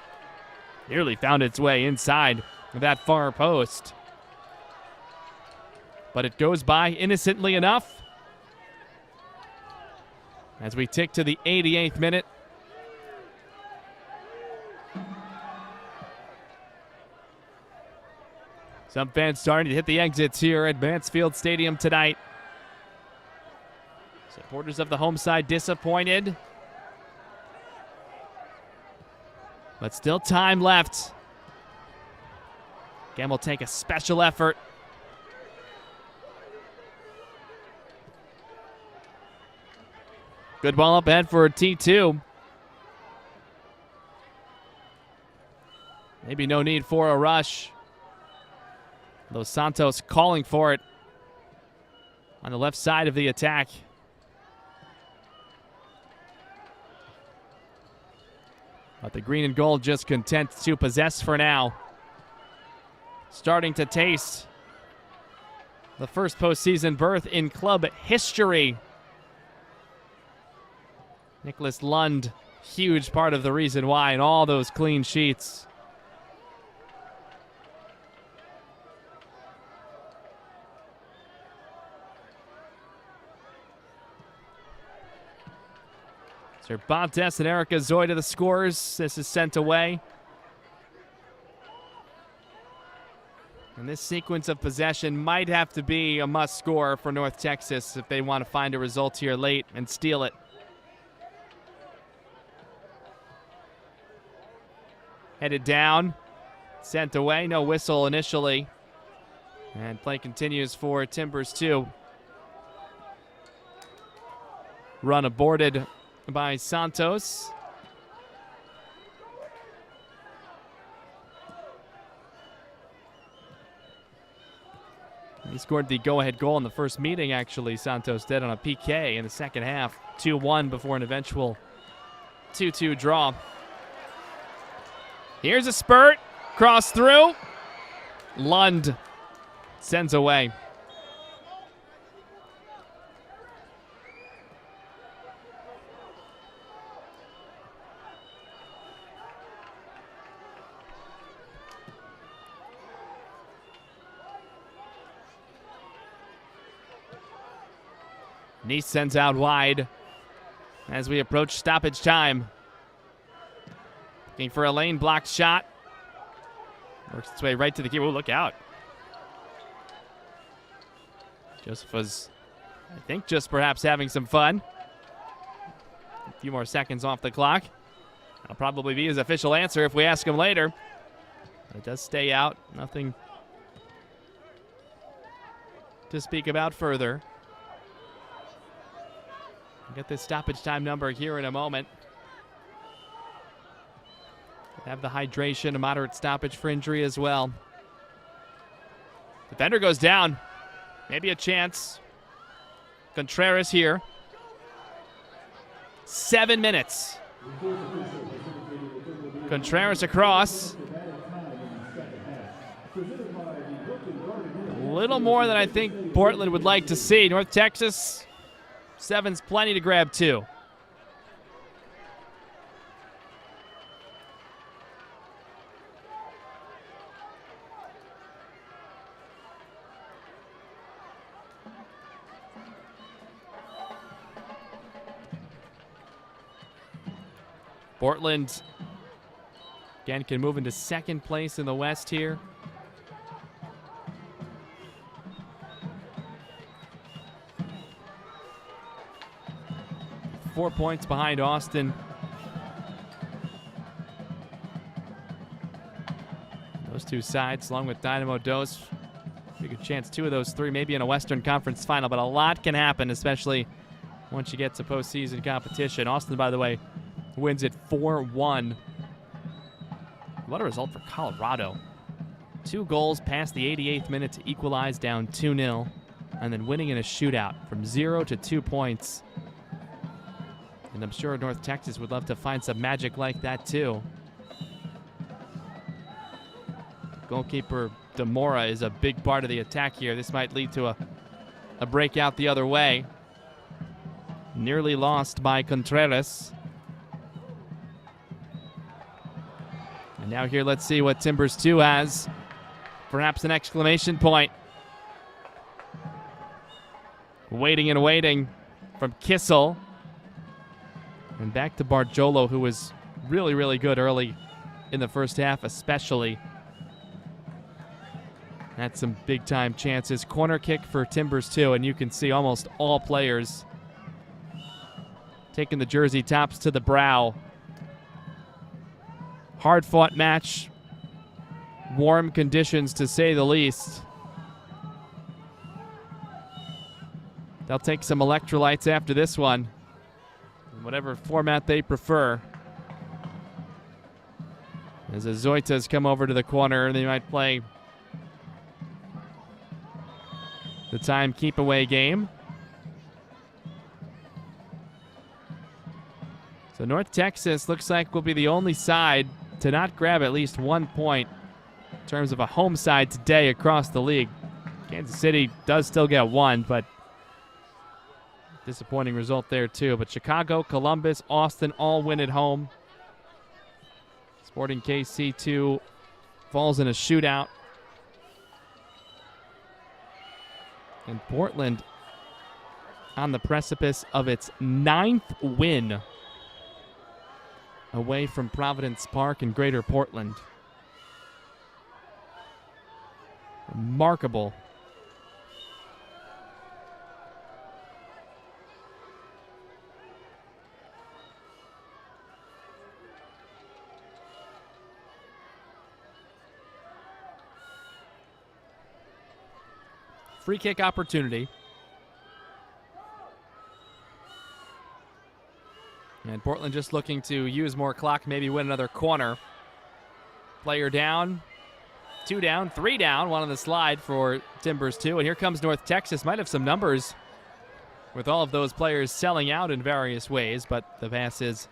Nearly found its way inside of that far post. But it goes by innocently enough. As we tick to the 88th minute. Some fans starting to hit the exits here at Mansfield Stadium tonight. Supporters of the home side disappointed. But still time left. Again, we'll take a special effort. Good ball up ahead for T2. Maybe no need for a rush. Los Santos calling for it on the left side of the attack. But the green and gold just content to possess for now. Starting to taste the first postseason berth in club history. Nicholas Lund, huge part of the reason why, and all those clean sheets. Cervantes and Erica Zoy to the scores. This is sent away. And this sequence of possession might have to be a must score for North Texas if they want to find a result here late and steal it. Headed down, sent away, no whistle initially. And play continues for Timbers 2. Run aborted by Santos. He scored the go-ahead goal in the first meeting, actually. Santos did on a PK in the second half. 2-1 before an eventual 2-2 draw. Here's a spurt. Cross through. Lund sends away. Nice sends out wide as we approach stoppage time. Looking for a lane block shot. Works its way right to the keeper. Oh, look out. Joseph was, I think, just perhaps having some fun. A few more seconds off the clock. That'll probably be his official answer if we ask him later. But it does stay out. Nothing to speak about further. We'll get this stoppage time number here in a moment. Have the hydration, a moderate stoppage for injury as well. Defender goes down. Maybe a chance. Contreras here. 7 minutes. Contreras across. A little more than I think Portland would like to see. North Texas, 7's plenty to grab too. Portland, again, can move into second place in the West here. Four points behind Austin. Those two sides, along with Dynamo Dos, pretty good chance 2 of those 3 maybe in a Western Conference final, but a lot can happen, especially once you get to postseason competition. Austin, by the way, wins it 4-1. What a result for Colorado. 2 goals past the 88th minute to equalize, down 2-0, and then winning in a shootout from 0 to 2 points. And I'm sure North Texas would love to find some magic like that too. Goalkeeper Demora is a big part of the attack here. This might lead to a breakout the other way. Nearly lost by Contreras. And now here, let's see what Timbers 2 has. Perhaps an exclamation point. Waiting and waiting from Kissel. And back to Barjolo, who was really, really good early in the first half, especially. Had some big-time chances. Corner kick for Timbers 2, and you can see almost all players taking the jersey tops to the brow. hard-fought match. Warm conditions, to say the least. They'll take some electrolytes after this one, in whatever format they prefer. As the Zoitas come over to the corner, they might play the time keep away game. So North Texas looks like will be the only side to not grab at least 1 point in terms of a home side today across the league. Kansas City does still get 1, but disappointing result there too. But Chicago, Columbus, Austin all win at home. Sporting KC 2 falls in a shootout. And Portland on the precipice of its 9th win away from Providence Park in Greater Portland. Remarkable. Free kick opportunity. And Portland just looking to use more clock, maybe win another corner. Player down, 2 down, 3 down, 1 on the slide for Timbers 2. And here comes North Texas. Might have some numbers with all of those players selling out in various ways, but the pass is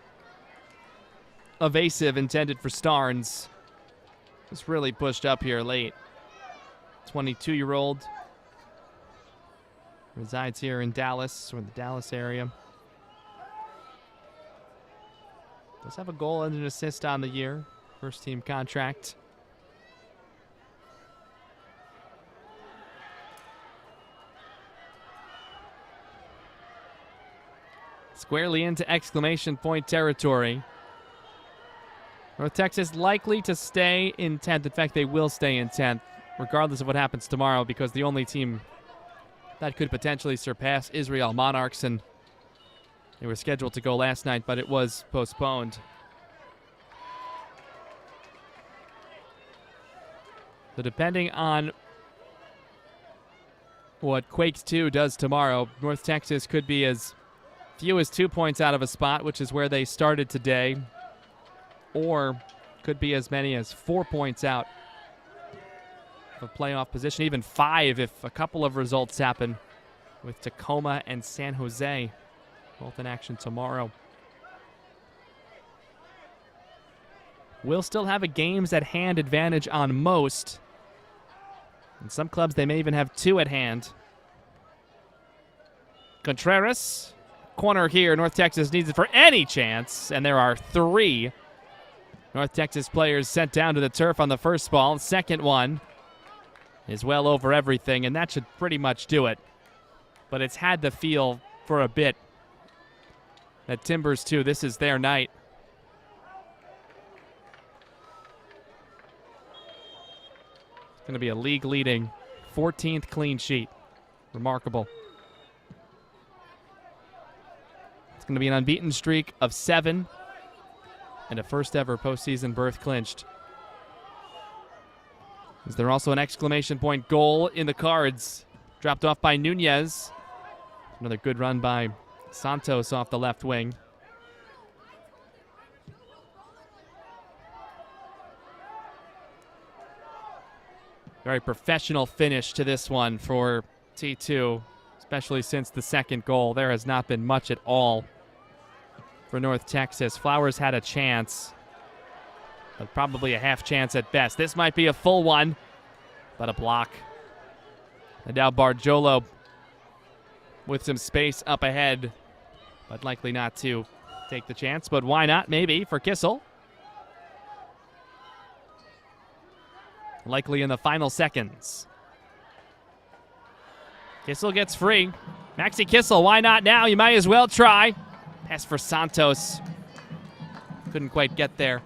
evasive, intended for Starnes. Just really pushed up here late. 22-year-old. Resides here in Dallas, or the Dallas area. Does have a goal and an assist on the year. First team contract. Squarely into exclamation point territory. North Texas likely to stay in 10th. In fact, they will stay in 10th, regardless of what happens tomorrow, because the only team that could potentially surpass Israel Monarchs, and they were scheduled to go last night, but it was postponed. So depending on what Quakes 2 does tomorrow, North Texas could be as few as 2 points out of a spot, which is where they started today, or could be as many as 4 points out of a playoff position, even 5 if a couple of results happen with Tacoma and San Jose, both in action tomorrow. We'll still have a games at hand advantage on most. In some clubs, they may even have 2 at hand. Contreras, corner here. North Texas needs it for any chance, and there are 3 North Texas players sent down to the turf on the first ball. Second one is well over everything, and that should pretty much do it. But it's had the feel for a bit that Timbers 2, this is their night. It's going to be a league-leading 14th clean sheet. Remarkable. It's going to be an unbeaten streak of 7 and a first-ever postseason berth clinched. Is there also an exclamation point goal in the cards? Dropped off by Nunez. Another good run by Santos off the left wing. Very professional finish to this one for T2, especially since the second goal. There has not been much at all for North Texas. Flowers had a chance, but probably a half chance at best. This might be a full one, but a block. And now Bargiolo with some space up ahead, but likely not to take the chance. But why not? Maybe for Kissel. Likely in the final seconds. Kissel gets free. Maxi Kissel, why not now? You might as well try. Pass for Santos. Couldn't quite get there.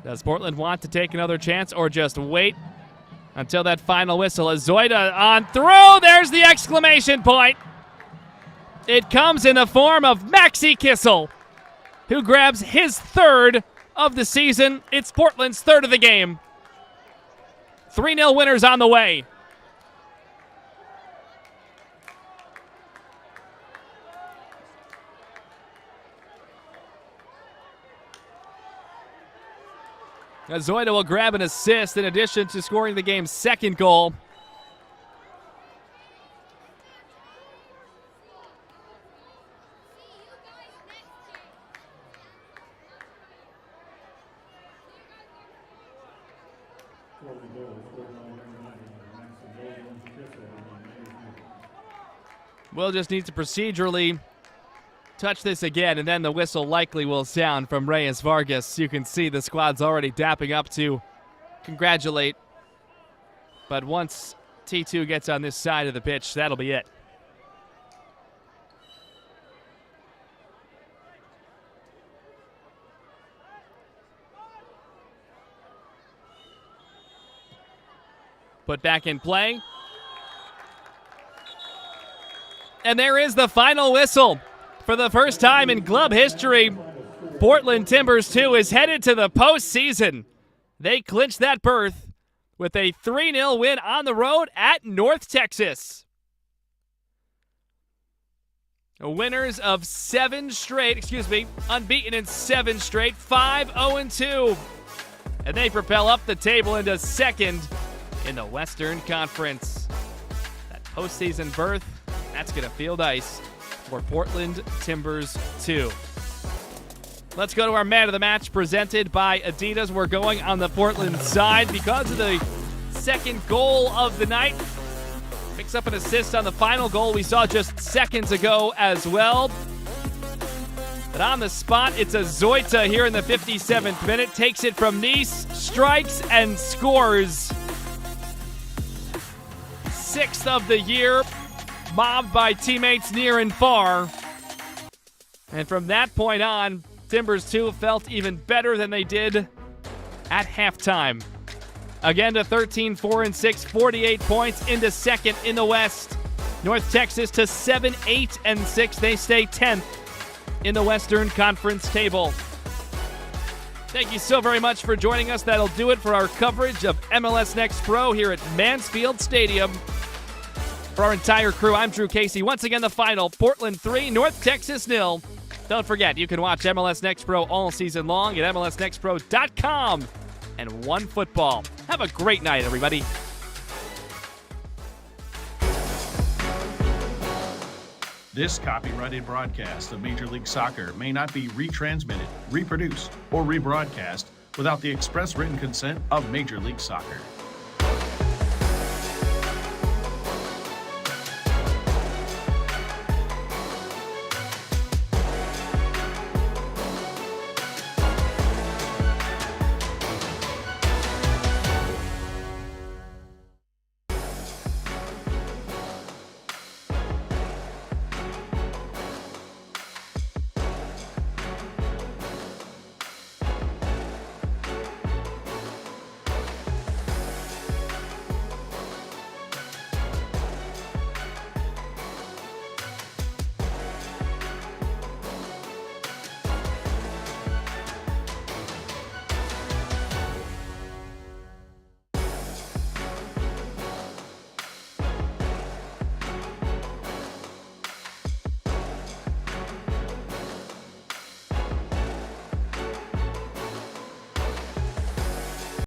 Does Portland want to take another chance or just wait until that final whistle? As Zoida on through. There's the exclamation point. It comes in the form of Maxi Kissel, who grabs his third of the season. It's Portland's third of the game. 3-0 winners on the way. Zoida will grab an assist in addition to scoring the game's second goal. Will just needs to procedurally touch this again, and then the whistle likely will sound from Reyes Vargas. You can see the squad's already dapping up to congratulate. But once T2 gets on this side of the pitch, that'll be it. Put back in play. And there is the final whistle. For the first time in club history, Portland Timbers 2 is headed to the postseason. They clinched that berth with a 3-0 win on the road at North Texas. Winners of unbeaten in 7 straight, 5-0-2. And they propel up the table into second in the Western Conference. That postseason berth, that's going to feel nice for Portland Timbers 2. Let's go to our man of the match presented by Adidas. We're going on the Portland side because of the second goal of the night. Picks up an assist on the final goal we saw just seconds ago as well. But on the spot, it's a Zoita here in the 57th minute. Takes it from Nice, strikes and scores. 6th of the year. Mobbed by teammates near and far. And from that point on, Timbers 2 felt even better than they did at halftime. Again to 13-4-6, 48 points into second in the West. North Texas to 7-8-6. They stay 10th in the Western Conference table. Thank you so very much for joining us. That'll do it for our coverage of MLS Next Pro here at Mansfield Stadium. For our entire crew, I'm Drew Casey. Once again, the final, Portland 3, North Texas 0. Don't forget, you can watch MLS Next Pro all season long at MLSNextPro.com and OneFootball. Have a great night, everybody. This copyrighted broadcast of Major League Soccer may not be retransmitted, reproduced, or rebroadcast without the express written consent of Major League Soccer.